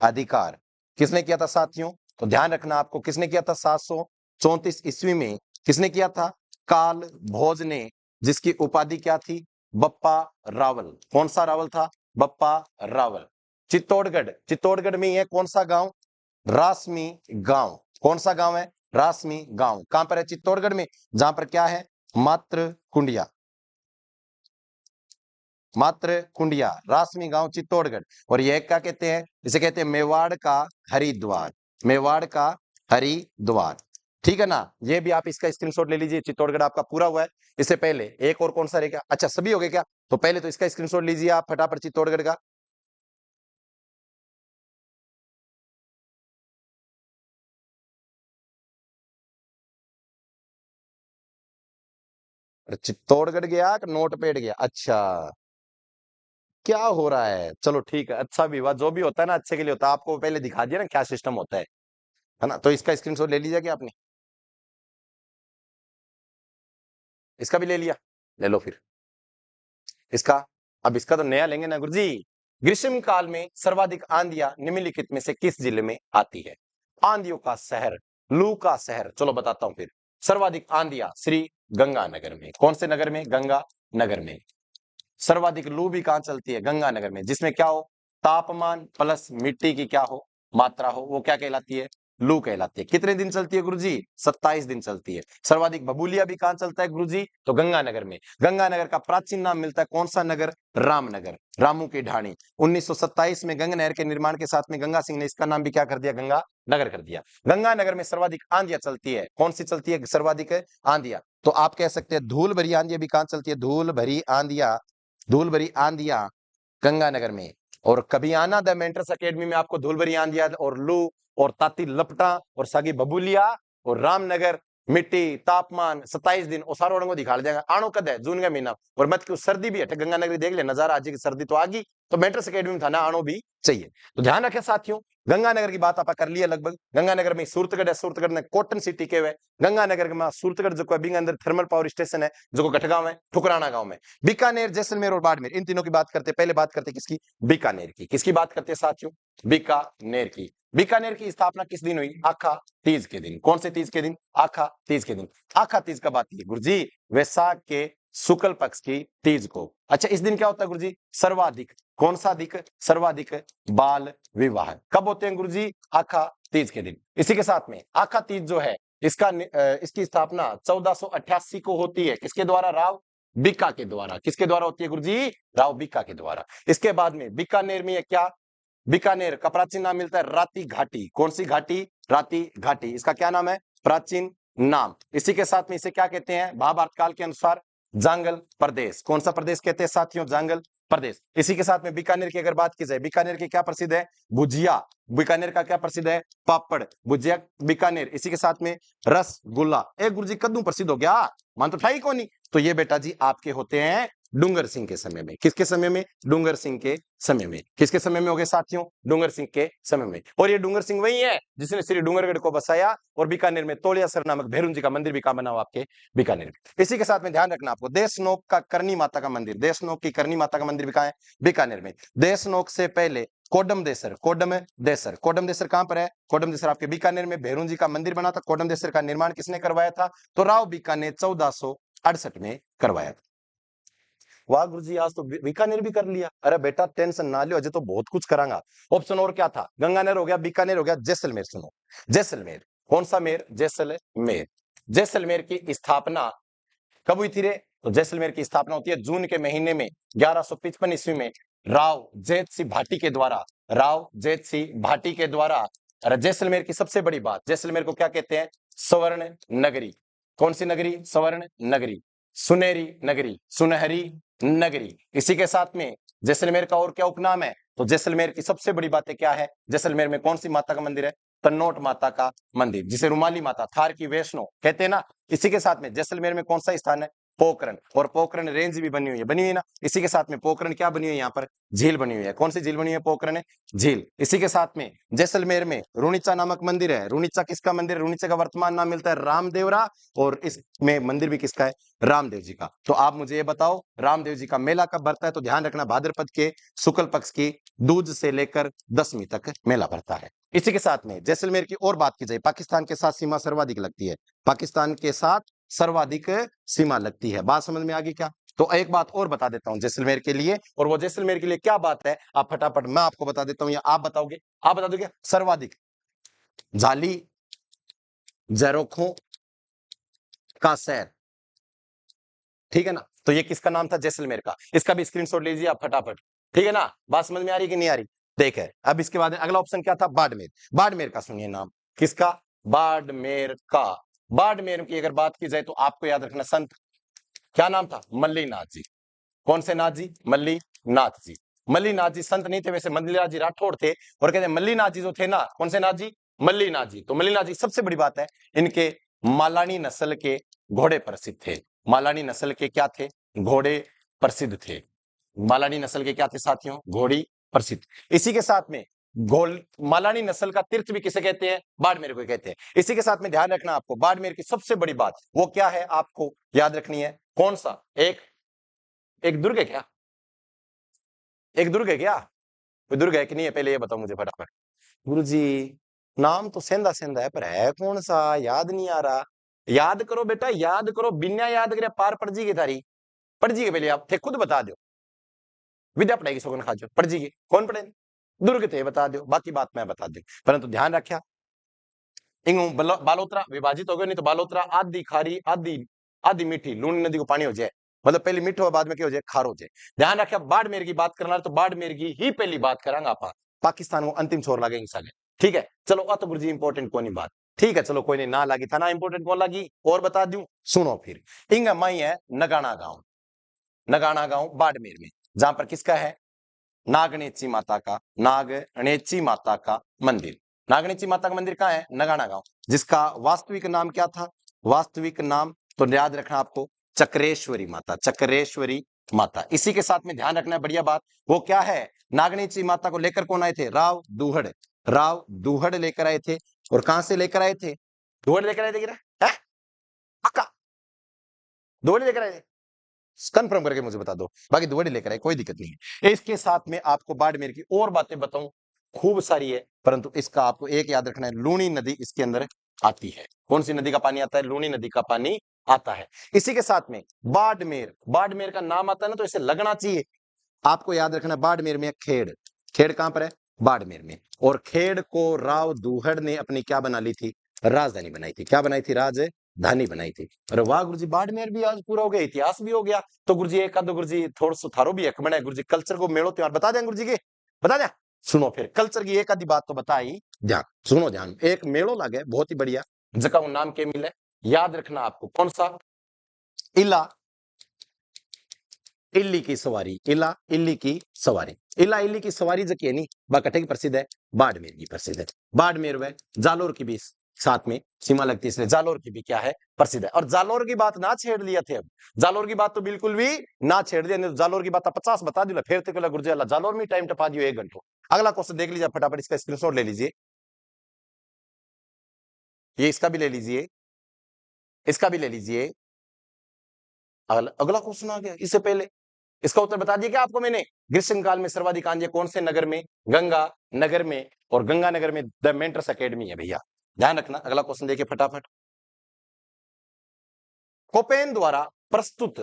अधिकार किसने किया था साथियों, तो ध्यान रखना आपको, किसने किया था 734 ईस्वी में, किसने किया था, काल भोज ने, जिसकी उपाधि क्या थी, बप्पा रावल। कौन सा रावल था, बप्पा रावल। चित्तौड़गढ़ में है कौन सा गांव, रासमी गांव। कौन सा गांव है, रासमी गांव। कहां पर है, चित्तौड़गढ़ में, जहां पर क्या है, मात्र कुंडिया, रासमी गांव चित्तौड़गढ़। और यह क्या कहते हैं, इसे कहते हैं मेवाड़ का हरिद्वार। ठीक है ना, ये भी आप इसका स्क्रीनशॉट ले लीजिए। चित्तौड़गढ़ आपका पूरा हुआ है। इससे पहले एक और कौन सा रहेगा, अच्छा सभी हो गए क्या, तो पहले तो इसका स्क्रीनशॉट लीजिए आप फटाफट चित्तौड़गढ़ का। चित्तौड़गढ़ गया कि नोटपैड गया, अच्छा क्या हो रहा है, चलो ठीक है, अच्छा भी हुआ, जो भी होता है ना अच्छे के लिए होता है। आपको पहले दिखा दिया ना क्या सिस्टम होता है ना। तो इसका स्क्रीनशॉट ले लीजिए क्या आपने, इसका भी ले लिया, ले लो फिर इसका। अब इसका तो नया लेंगे ना गुरुजी। ग्रीष्म काल में सर्वाधिक आंधियां निम्नलिखित में से किस जिले में आती है, आंधियों का शहर, लू का शहर, चलो बताता हूं फिर। सर्वाधिक आंधियां श्री गंगानगर में, कौन से नगर में, गंगानगर में। सर्वाधिक लू भी कहां चलती है, गंगानगर में, जिसमें क्या हो, तापमान प्लस मिट्टी की क्या हो, मात्रा हो, वो क्या कहलाती है, लू कहलाती है। कितने दिन चलती है गुरुजी, 27 दिन चलती है। सर्वाधिक बबूलिया भी कहां चलता है गुरुजी, तो गंगानगर में। गंगानगर का प्राचीन नाम मिलता है कौन सा नगर, रामनगर, रामू की ढाणी। 1927 में गंगा नहर के निर्माण के साथ में गंगा सिंह ने इसका नाम भी क्या कर दिया, गंगा नगर कर दिया। गंगानगर में सर्वाधिक आंधियां चलती है, कौन सी चलती है सर्वाधिक आंधियां, तो आप कह सकते हैं धूल भरी आंधियां भी कहां चलती है, धूल भरी आंधियां गंगानगर में। और कभी आना द मेंटर्स एकेडमी में आपको धूल भरी आंधियां और लू और ताती लपटा और सागी बबूलिया और रामनगर, मिट्टी, तापमान, 27 दिन और सारो रंगो दिखा जाएगा। आणो कद है, जून का महीना, और मत क्यों सर्दी भी है, गंगानगर देख ले नजारा आज की, सर्दी तो आ गई, तो मेंटर्स एकेडमी में था ना, आणो भी चाहिए। तो ध्यान रखें साथियों, गंगानगर की बात आप कर लिया लगभग। गंगानगर में सूरतगढ़ है, सूरतगढ़ ने कॉटन सिटी के हुए गंगानगर में सूरतगढ़ जो है, अंदर थर्मल पावर स्टेशन है जो गठगांव है, ठुकराना गांव में। बीकानेर, जैसलमेर और बाड़मेर, इन तीनों की बात करते, पहले बात करते किसकी, बीकानेर की। किसकी बात करते हैं साथियों, बीकानेर की। बीकानेर की स्थापना किस दिन हुई, आखा तीज के दिन। कौन से तीज के दिन, आखा तीज के दिन। आखा तीज कब आती है गुरुजी, वैसाख के शुक्ल पक्ष की तीज को। अच्छा इस दिन क्या होता है गुरुजी, सर्वाधिक, कौन सा अधिक, सर्वाधिक बाल विवाह कब होते हैं गुरुजी, आखा तीज के दिन। इसी के साथ में आखा तीज जो है, इसकी स्थापना 1488 को होती है, किसके द्वारा, राव बीका के द्वारा। किसके द्वारा होती है गुरुजी, राव बीका के द्वारा। इसके बाद में बीकानेर में क्या, बीकानेर का प्राचीन नाम मिलता है राती घाटी। कौन सी घाटी, राती घाटी, इसका क्या नाम है, प्राचीन नाम। इसी के साथ में इसे क्या कहते हैं, महाभारत काल के अनुसार जांगल प्रदेश। कौन सा प्रदेश कहते हैं साथियों, जांगल प्रदेश। इसी के साथ में बीकानेर की अगर बात की जाए, बीकानेर की क्या प्रसिद्ध है, भुजिया। बीकानेर का क्या प्रसिद्ध है, पापड़, भुजिया, बीकानेर। इसी के साथ में रसगुल्ला। एक गुरुजी कद्दू प्रसिद्ध हो गया, मान तो ठाई को नहीं, तो ये बेटा जी आपके होते हैं डूंगर सिंह के समय में। किसके समय में, डूंगर सिंह के समय में। किसके समय में हो गए साथियों, डूंगर सिंह के समय में। और ये डूंगर सिंह वही है जिसने श्री डूंगरगढ़ को बसाया, और बीकानेर में तोलियासर नामक भैरव जी का मंदिर भी कहां बना हुआ, आपके बीकानेर में। इसी के साथ में ध्यान रखना आपको, देशनोक का करनी माता का मंदिर, देशनोक की करनी माता का मंदिर भी कहां है, बीकानेर में। देशनोक से पहले कोडमदेसर कहां पर है, कोडमदेसर आपके बीकानेर में। भैरव जी का मंदिर बना था, कोडमदेसर का निर्माण किसने करवाया था, तो राव बीका ने 1468 में करवाया था। वाह गुरुजी आज तो बीकानेर भी कर लिया, अरे बेटा टेंशन ना लियो, अजय तो बहुत कुछ करांगा। ऑप्शन और क्या था, गंगानेर हो गया, बीकानेर हो गया, जैसलमेर सुनो। जैसलमेर, कौन सा मेर, जैसलमेर। जैसलमेर की स्थापना कब हुई थी रे, तो जैसलमेर की स्थापना होती है जून के महीने में 1155 ईस्वी में, राव जैत सिंह भाटी के द्वारा। राव जैत सिंह भाटी के द्वारा। अरे जैसलमेर की सबसे बड़ी बात, जैसलमेर को क्या कहते हैं, स्वर्ण नगरी। कौन सी नगरी, स्वर्ण नगरी, सुनहरी नगरी, सुनहरी नगरी। इसी के साथ में जैसलमेर का और क्या उपनाम है, तो जैसलमेर की सबसे बड़ी बात क्या है, जैसलमेर में कौन सी माता का मंदिर है, तन्नोट माता का मंदिर, जिसे रुमाली माता, थार की वैष्णो कहते हैं ना। इसी के साथ में जैसलमेर में कौन सा स्थान है? पोखरण, और पोखरण रेंज भी बनी हुई है ना। इसी के साथ में पोखरण क्या बनी हुई है? यहाँ पर झील बनी हुई है। कौन सी झील बनी हुई है? पोखरण झील। इसी के साथ में जैसलमेर में रुणीचा नामक मंदिर है। रुणीचा किसका मंदिर है? रुणीचा का वर्तमान नाम मिलता है रामदेवरा, और इसमें मंदिर भी किसका है? रामदेव जी का। तो आप मुझे ये बताओ, रामदेव जी का मेला कब भरता है? तो ध्यान रखना, भाद्रपद के शुक्ल पक्ष की दूज से लेकर दशमी तक मेला भरता है। इसी के साथ में जैसलमेर की और बात की जाए, पाकिस्तान के साथ सीमा सर्वाधिक लगती है। पाकिस्तान के साथ सर्वाधिक सीमा लगती है। बात समझ में आ गई क्या? तो एक बात और बता देता हूं जैसलमेर के लिए, और वो जैसलमेर के लिए क्या बात है, आप फटाफट मैं आपको बता देता हूं या आप बताओगे? आप बता दोगे? सर्वाधिक झाली जैरोखों का शहर, ठीक है ना। तो ये किसका नाम था? जैसलमेर का। इसका भी स्क्रीनशॉट लीजिए आप फटाफट, ठीक है ना। बात समझ में आ रही कि नहीं आ रही? देखे, अब इसके बाद अगला ऑप्शन क्या था? बाड़मेर। बाड़मेर का सुनिए नाम, किसका? बाड़मेर का। बाड़मेर की अगर बात की जाए तो आपको याद रखना, संत क्या नाम था? मल्लीनाथ जी। कौन से नाथ जी? मल्लीनाथ जी। मल्लीनाथ जी संत नहीं थे वैसे, मल्लीनाथ जी राठौड़ थे, और कहते हैं मल्लीनाथ जी जो थे ना, कौन से नाथ जी? मल्लीनाथ जी। तो मल्लीनाथ जी, सबसे बड़ी बात है, इनके मालानी नस्ल के घोड़े प्रसिद्ध थे। मालानी नस्ल के क्या थे? घोड़े प्रसिद्ध थे। मालानी नस्ल के क्या थे साथियों? घोड़ी प्रसिद्ध। इसी के साथ में गोल मालानी नस्ल का तीर्थ भी किसे कहते हैं? बाड़मेर को कहते हैं। इसी के साथ में ध्यान रखना, आपको बाड़मेर की सबसे बड़ी बात वो क्या है आपको याद रखनी है। कौन सा? एक एक दुर्ग है क्या? एक दुर्ग है क्या? कोई दुर्ग है कि नहीं है? पहले ये बताओ मुझे फटाफट। गुरुजी, नाम तो सेंधा सेंधा है, पर है कौन सा? याद नहीं आ रहा। याद करो बेटा, याद करो, बिना याद करे पार पड़ जाएगी थारी। पड़ जाएगी, पहले आप थे खुद बता दो। विद्या पढ़ाएगी सोगन खाजो, पड़ जाएगी। कौन पढ़े? दुर्ग थे, बता दो, बाकी बात मैं बता दूं। परंतु ध्यान रखा, इंग बालोतरा विभाजित हो गया, नहीं तो बालोतरा आधी खारी आधी आधी मीठी, लूनी नदी को पानी हो जाए, मतलब पहले मीठो हो, बाद में क्या हो जाए? खारो हो जाए। ध्यान रखा, बाड़मेर की बात करना तो बाड़मेर की ही पहली बात करांगा आप। पाकिस्तान को अंतिम छोर लगेंगे सागे, ठीक है। चलो आ तो गुरुजी इंपॉर्टेंट कौन बात, ठीक है। चलो कोई नहीं, ना लगी था ना इंपॉर्टेंट कौन लगी, और बता दूं, सुनो फिर। इंग मई है नगाना गांव, नगाना गांव बाड़मेर में, जहां पर किसका है? नागणेची माता का, नागणेची माता का मंदिर। नागणेची माता का मंदिर कहाँ है? नगाना गांव। जिसका वास्तविक नाम क्या था? वास्तविक नाम तो याद रखना आपको, चक्रेश्वरी माता, चक्रेश्वरी माता। इसी के साथ में ध्यान रखना है, बढ़िया बात वो क्या है? नागणेची माता को लेकर कौन आए थे? राव दूहड़, राव दूहड़ लेकर आए थे। और कहां से लेकर आए थे? दूहड़ लेकर आए थे गिरा है? पक्का दूहड़ लेकर आए थे? कंफर्म करके मुझे बता दो, बाकी दुवड़े लेकर आए, कोई दिक्कत नहीं है। इसके साथ में आपको बाड़मेर की और बातें बताऊं, खूब सारी है, परंतु इसका आपको एक याद रखना है, लूनी नदी इसके अंदर आती है। कौन सी नदी का पानी आता है? लूनी नदी का पानी आता है। इसी के साथ में बाड़मेर, बाड़मेर का नाम आता है ना, तो इसे लगना चाहिए। आपको याद रखना, बाड़मेर में खेड़, खेड़ कहां पर है? बाड़मेर में। और खेड़ को राव दूहड़ ने अपनी क्या बना ली थी? राजधानी बनाई थी। क्या बनाई थी? राजधानी बनाई थी। अरे वाह गुरुजी, बाड़मेर भी आज पूरा हो गया, इतिहास भी हो गया। तो गुरुजी एक आधो गुरुजी थोड़ा सा थारो भी हक बना गुरुजी, कल्चर को मेड़ो त्योहार बता दें गुरुजी के, बता दें। सुनो फिर, कल्चर की एक आधी बात तो बताई, ध्यान सुनो, ध्यान। एक मेड़ो लगे बहुत ही बढ़िया, जका नाम के मिले, याद रखना आपको, कौन सा? इला इल्ली की सवारी, इला इल्ली की सवारी। इला इल्ली की सवारी जो की नहीं बाकटे की प्रसिद्ध है, बाड़मेर की प्रसिद्ध है। बाड़मेर व जालोर की भी साथ में सीमा लगती है, इसलिए जालोर की भी क्या है? प्रसिद्ध है। और जालोर की बात ना छेड़ लिया थे, अब जालोर की बात तो बिल्कुल भी ना छेड़ दिया, नहीं तो जालोर की बात 50 बता दिया फिर तो गुरुजी अल्लाह जालोर में टाइम टपा दियो 1 घंटा। अगला क्वेश्चन देख लीजिए फटाफट, इसका स्क्रीनशॉट ले लीजिए, ये इसका भी ले लीजिए, इसका भी ले लीजिए। अगला क्वेश्चन आ गया इससे पहले, इसका उत्तर बता दिया क्या आपको मैंने? ग्रीष्म काल में सर्वाधिक आंधी कौन से नगर में? गंगा नगर में। और गंगा नगर में द मेंटर्स एकेडमी है भैया, ध्यान रखना। अगला क्वेश्चन देखिए फटाफट, कोपेन द्वारा प्रस्तुत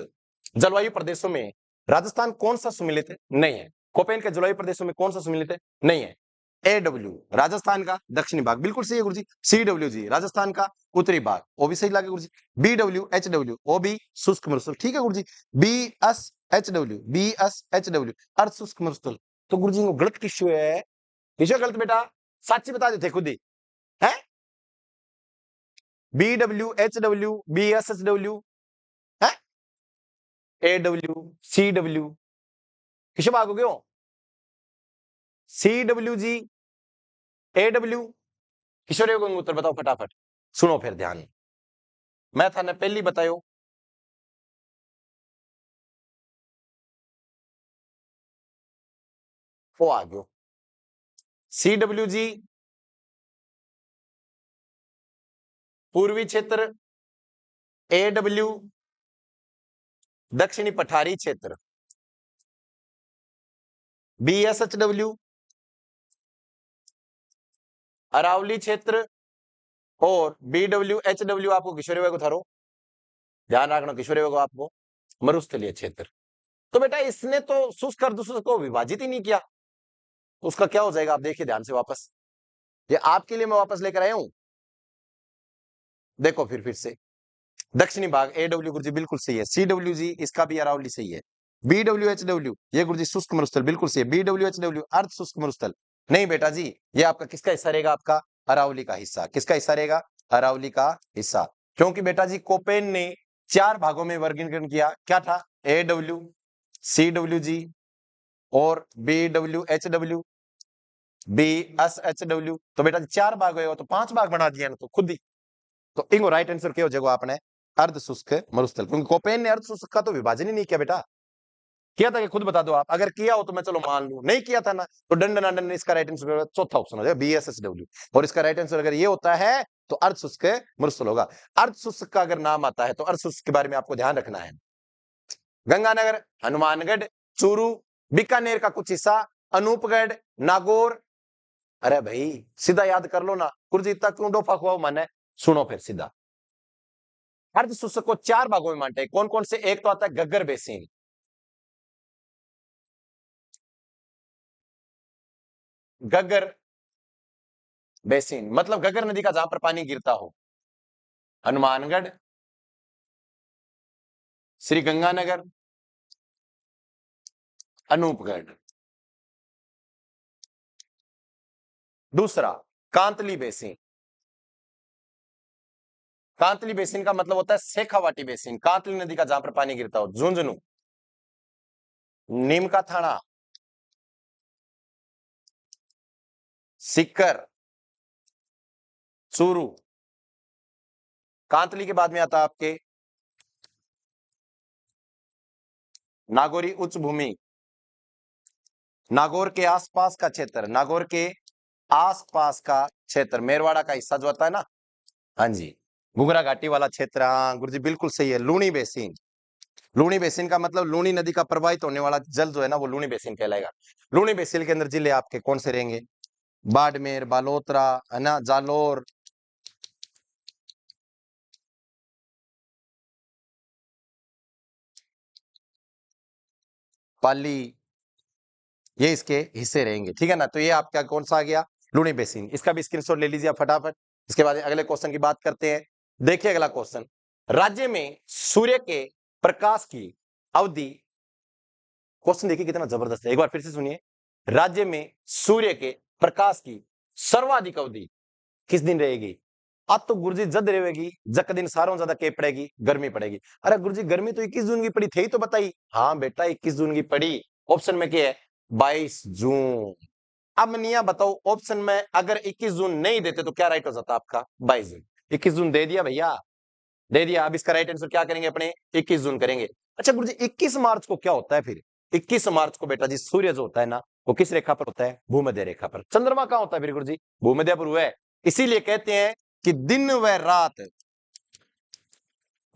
जलवायु प्रदेशों में राजस्थान कौन सा सम्मिलित है? नहीं है। कोपेन के जलवायु प्रदेशों में कौन सा सम्मिलित है? नहीं है। AW राजस्थान का दक्षिणी भाग, बिल्कुल सही है गुरुजी। CWG राजस्थान का उत्तरी भाग, वो भी सही लगे गुरुजी। BWHW वो भी शुष्क मरुस्थल, ठीक है गुरुजी। BSHW अर्ध शुष्क मरुस्थल। तो गुरुजी को गलत किसु है? किसो गलत बेटा? साची बता देते खुद ही है। BWHW BSHW है, AW CW किसो भाग हो गयो? CWG AW किशोरी को उत्तर बताओ फटाफट, सुनो फिर ध्यान। मैं थाने पहली बतायो, वो आ गयो CWG पूर्वी क्षेत्र, AW दक्षिणी पठारी क्षेत्र, BSHW अरावली क्षेत्र और BWHW आपको किशोरी को थारो ध्यान रखना, किशोरी को आपको मरुस्थलीय क्षेत्र। तो बेटा इसने तो शुष्क अर्धशुष्क को विभाजित ही नहीं किया, तो उसका क्या हो जाएगा आप देखिए ध्यान से वापस, ये आपके लिए मैं वापस लेकर आया हूं। देखो फिर से दक्षिणी भाग AW गुरुजी बिल्कुल सही है, CWG इसका भी अरावली सही है, BWHW ये गुरुजी शुष्क मरुस्थल बिल्कुल सही है, BWHW अर्ध शुष्क मरुस्थल नहीं बेटा जी, ये आपका किसका हिस्सा रहेगा, आपका अरावली का हिस्सा। किसका हिस्सा रहेगा, अरावली का हिस्सा, क्योंकि बेटा जी कोपेन ने 4 भागों में वर्गीकरण किया, क्या था, AW CWG और BWHW BSHW, तो बेटा जी 4 भाग हुए तो 5 भाग बना दिया ना, तो खुद ही, तो इंगो राइट आंसर क्या हो जाएगा आपने, अर्ध शुष्क मरुस्थल, क्योंकि कोपेन ने अर्ध शुष्क का तो विभाजन ही नहीं किया बेटा। किया था कि खुद बता दो आप, अगर किया हो तो मैं चलो मान लूं, नहीं किया था ना तो दंड नाडन, इसका राइट आंसर चौथा ऑप्शन हो जाएगा BSHW, और इसका राइट आंसर अगर ये होता है तो अर्ध शुष्क मरुस्थल होगा। अर्ध शुष्क का अगर नाम आता है तो अर्ध शुष्क के बारे में आपको ध्यान रखना है, गंगानगर, हनुमानगढ़, चूरू, बीकानेर का कुछ हिस्सा, अनूपगढ़, नागौर। अरे भाई सीधा याद कर लो ना, गुरुजी इतना क्यों डोफा खुआ माने, सुनो फिर सीधा। अर्ध शुष्क को 4 भागों में बांटे, कौन कौन से, एक तो आता है गग्गर बेसिन, गग्गर बेसिन मतलब गग्गर नदी का जहां पर पानी गिरता हो, हनुमानगढ़, श्री गंगानगर, अनूपगढ़। दूसरा कांतली बेसिन, कांतली बेसिन का मतलब होता है शेखावाटी बेसिन, कांतली नदी का जहां पर पानी गिरता हो, झुंझुनू, नीम का थाना, सिक्कर, चूरू। कांतली के बाद में आता है आपके नागौरी उच्च भूमि, नागौर के आसपास का क्षेत्र, नागौर के आसपास का क्षेत्र, मेरवाड़ा का हिस्सा जो आता है ना, हाँ जी, घुघरा घाटी वाला क्षेत्र, हाँ गुरुजी बिल्कुल सही है। लूनी बेसिन, लूनी बेसिन का मतलब लूनी नदी का प्रवाहित होने वाला जल जो है ना वो लूनी बेसिन कहलाएगा। लूनी बेसिन के अंदर जिले आपके कौन से रहेंगे, बाड़मेर, बालोतरा, है ना, जालोर, पाली, ये इसके हिस्से रहेंगे, ठीक है ना। तो ये आपका कौन सा आ गया, लूनी बेसिन, इसका भी स्क्रीनशॉट ले लीजिए फटाफट। इसके बाद अगले क्वेश्चन की बात करते हैं। देखिए अगला क्वेश्चन, राज्य में सूर्य के प्रकाश की अवधि, क्वेश्चन देखिए कितना जबरदस्त है, एक बार फिर से सुनिए। राज्य में सूर्य के प्रकाश की सर्वाधिक अवधि किस दिन रहेगी। अब तो गुरुजी जद रहेगी, जक दिन सारों ज्यादा के पड़ेगी, गर्मी पड़ेगी। अरे गुरुजी गर्मी तो 21 जून की पड़ी थी तो बताइए, हाँ बेटा 21 जून की पड़ी, ऑप्शन में क्या है 22 जून। अब निया बताओ, ऑप्शन में अगर 21 जून नहीं देते तो क्या राइट हो जाता आपका 22 जून, 21 जून दे दिया भैया, दे दिया। अब इसका राइट आंसर क्या करेंगे अपने, 21 जून करेंगे। अच्छा गुरुजी 21 मार्च को क्या होता है फिर, 21 मार्च को बेटा जी सूर्य जो होता है ना वो किस रेखा पर होता है, भूमध्य रेखा पर। चंद्रमा कहां होता है फिर गुरुजी, भूमध्य पर हुआ है, इसीलिए कहते हैं कि दिन व रात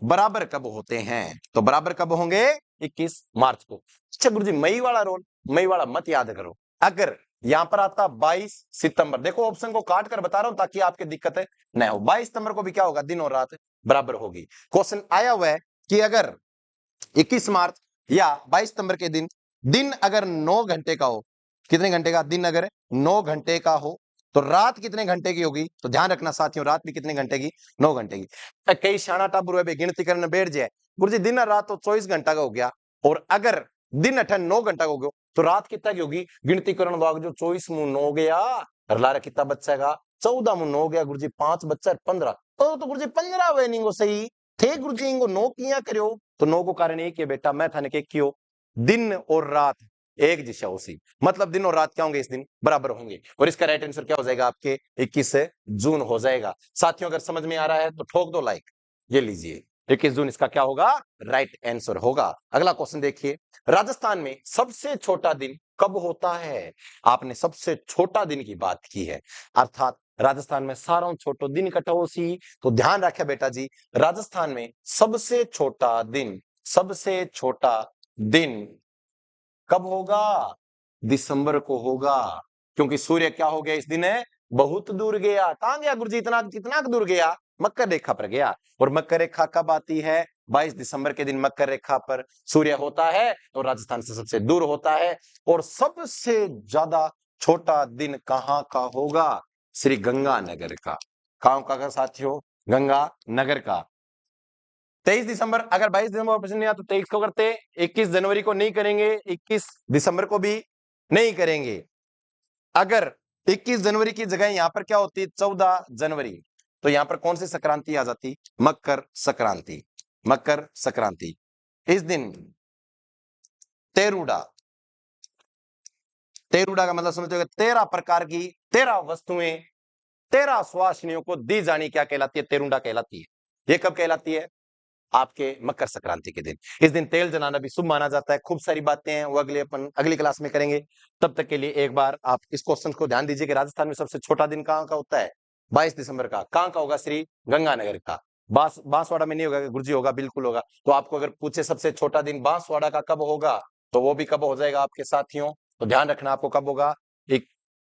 बराबर कब होते हैं, तो बराबर कब होंगे 21 मार्च को। अच्छा गुरुजी मई वाला रोल, मई वाला मत याद करो, अगर यहां पर आता 22 सितंबर, देखो ऑप्शन को काट कर बता रहा हूं ताकि आपकी दिक्कत न हो, 22 सितंबर को भी क्या होगा, दिन और रात बराबर होगी। क्वेश्चन आया हुआ है कि अगर 21 मार्च या 22 सितंबर के दिन, दिन अगर 9 घंटे का हो, कितने घंटे का, दिन अगर 9 घंटे का हो तो रात कितने घंटे की होगी, तो ध्यान रखना साथियों, रात भी कितने घंटे की, 9 घंटे की। कई शाणा टाबू गिनती करने बैठ जाए, गुरु जी दिन और रात तो 24 घंटा का हो गया, और अगर दिन 9 घंटा का हो गया तो रात कितना की होगी, गिनती करने वाग जो 24 मुंह 9 गया, लारा कितना बच्चा का 14 मुंह 9 गया, गुरु जी 5 बच्चा 15, तो गुरु जी 15 वे नहीं सही थे, गुरु जी इनको 9 किया करो, तो 9 को कारण एक है बेटा, मैं थाने के क्यों, दिन और रात एक दिशा उसी, मतलब दिन और रात क्या होंगे इस दिन बराबर होंगे। और इसका राइट आंसर क्या हो जाएगा आपके 21 जून हो जाएगा। साथियों अगर समझ में आ रहा है तो ठोक दो लाइक। ये लीजिए 21 जून इसका क्या होगा, राइट आंसर होगा। अगला क्वेश्चन देखिए, राजस्थान में सबसे छोटा दिन कब होता है। आपने सबसे छोटा दिन की बात की है, अर्थात राजस्थान में सारों छोटो दिन इकट्ठा हो सी। तो ध्यान रखे बेटा जी, राजस्थान में सबसे छोटा दिन, सबसे छोटा दिन कब होगा, दिसंबर को होगा। क्योंकि सूर्य क्या हो गया इस दिन है, बहुत दूर गया। कहां गया गुरुजी, इतना कितना दूर गया, मकर रेखा पर गया। और मकर रेखा कब आती है, 22 दिसंबर के दिन मकर रेखा पर सूर्य होता है, तो राजस्थान से सबसे दूर होता है। और सबसे ज्यादा छोटा दिन कहां का होगा, श्री गंगानगर का। कहां का साथियों, गंगानगर का। 23 दिसंबर, अगर 22 दिसंबर प्रश्न नहीं आया तो 23 को करते, 21 जनवरी को नहीं करेंगे, 21 दिसंबर को भी नहीं करेंगे। अगर 21 जनवरी की जगह यहां पर क्या होती, 14 जनवरी, तो यहां पर कौन सी संक्रांति आ जाती, मकर संक्रांति। मकर संक्रांति इस दिन तेरुड़ा, तेरुड़ा का मतलब समझते हो, 13 प्रकार की 13 वस्तुएं 13 सुहासिनियों को दी जानी क्या कहलाती है, तेरुड़ा कहलाती है। ये कब कहलाती है, आपके मकर संक्रांति के दिन। इस दिन तेल जलाना भी शुभ माना जाता है। खूब सारी बातें हैं, वो अपन अगली क्लास में करेंगे। तब तक के लिए एक बार आप इस क्वेश्चन को ध्यान दीजिए कि राजस्थान में सबसे छोटा दिन कहां का होता है, 22 दिसंबर का। कहां का होगा, श्री गंगानगर का। बांसवाड़ा में नहीं होगा गुरुजी, होगा बिल्कुल होगा। तो आपको अगर पूछे सबसे छोटा दिन बांसवाड़ा का कब होगा, तो वो भी कब हो जाएगा आपके साथियों। तो ध्यान रखना आपको कब होगा, एक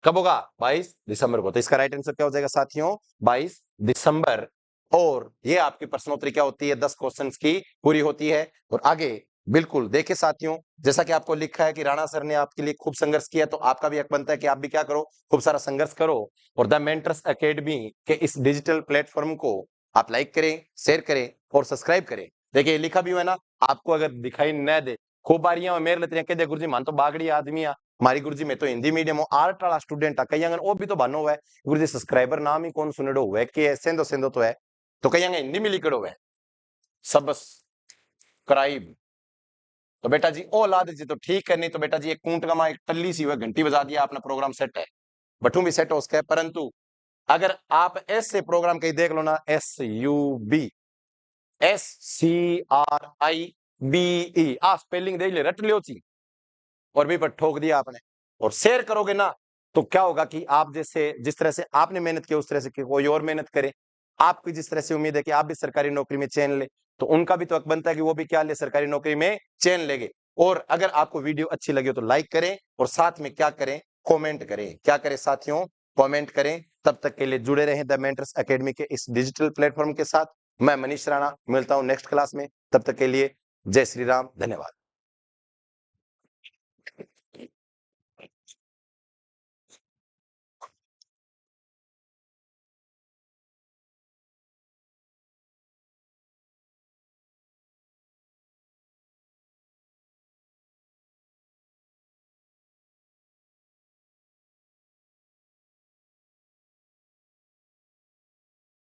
कब होगा, 22 दिसंबर को। तो इसका राइट आंसर क्या हो जाएगा साथियों, 22 दिसंबर। और ये आपकी प्रश्नोत्तरी क्या होती है, 10 क्वेश्चंस की पूरी होती है। और आगे बिल्कुल देखिए साथियों, जैसा कि आपको लिखा है कि राणा सर ने आपके लिए खूब संघर्ष किया, तो आपका भी हक बनता है कि आप भी क्या करो, खूब सारा संघर्ष करो। और द मेंटर्स एकेडमी के इस डिजिटल प्लेटफॉर्म को आप लाइक करें, शेयर करें और सब्सक्राइब करें। देखिए लिखा भी है ना, आपको अगर दिखाई न दे, खूब बारियां मेरे लेते हैं कहते गुरुजी मान तो बागड़ी आदमी आ, हमारी गुरुजी में तो हिंदी मीडियम हो, आर्ट वाला स्टूडेंट आ, कई अंगन वो भी तो बनो हुआ है गुरुजी, सब्सक्राइबर नाम ही कौन सुनेडो हुआ है कि सेंदो सेंदो तो है, तो कहीं हिंदी में लिखड़ो है सब्सक्राइब। तो बेटा जी ओ ला दीजिए तो ठीक है, नहीं तो बेटा जी एक कूंट का एक टल्ली सी हुआ घंटी बजा दिया, अपना प्रोग्राम सेट है, बटू भी सेट हो उसका है। परंतु अगर आप ऐसे प्रोग्राम कहीं देख लो ना, SUBSCRIBE आ स्पेलिंग देख ले, रट लियो ची, और भी पर ठोक दिया आपने। और शेयर करोगे ना, तो क्या होगा कि आप जैसे जिस तरह से आपने मेहनत की उस तरह से कोई और मेहनत करे। आपकी जिस तरह से उम्मीद है कि आप भी सरकारी नौकरी में चयन ले, तो उनका भी तो हक बनता है कि वो भी क्या ले, सरकारी नौकरी में चयन लेंगे। और अगर आपको वीडियो अच्छी लगी हो तो लाइक करें, और साथ में क्या करें, कमेंट करें। क्या करें साथियों, कमेंट करें। तब तक के लिए जुड़े रहें द मेंटर्स एकेडमी के इस डिजिटल प्लेटफॉर्म के साथ। मैं मनीष राणा मिलता हूं नेक्स्ट क्लास में, तब तक के लिए जय श्री राम, धन्यवाद।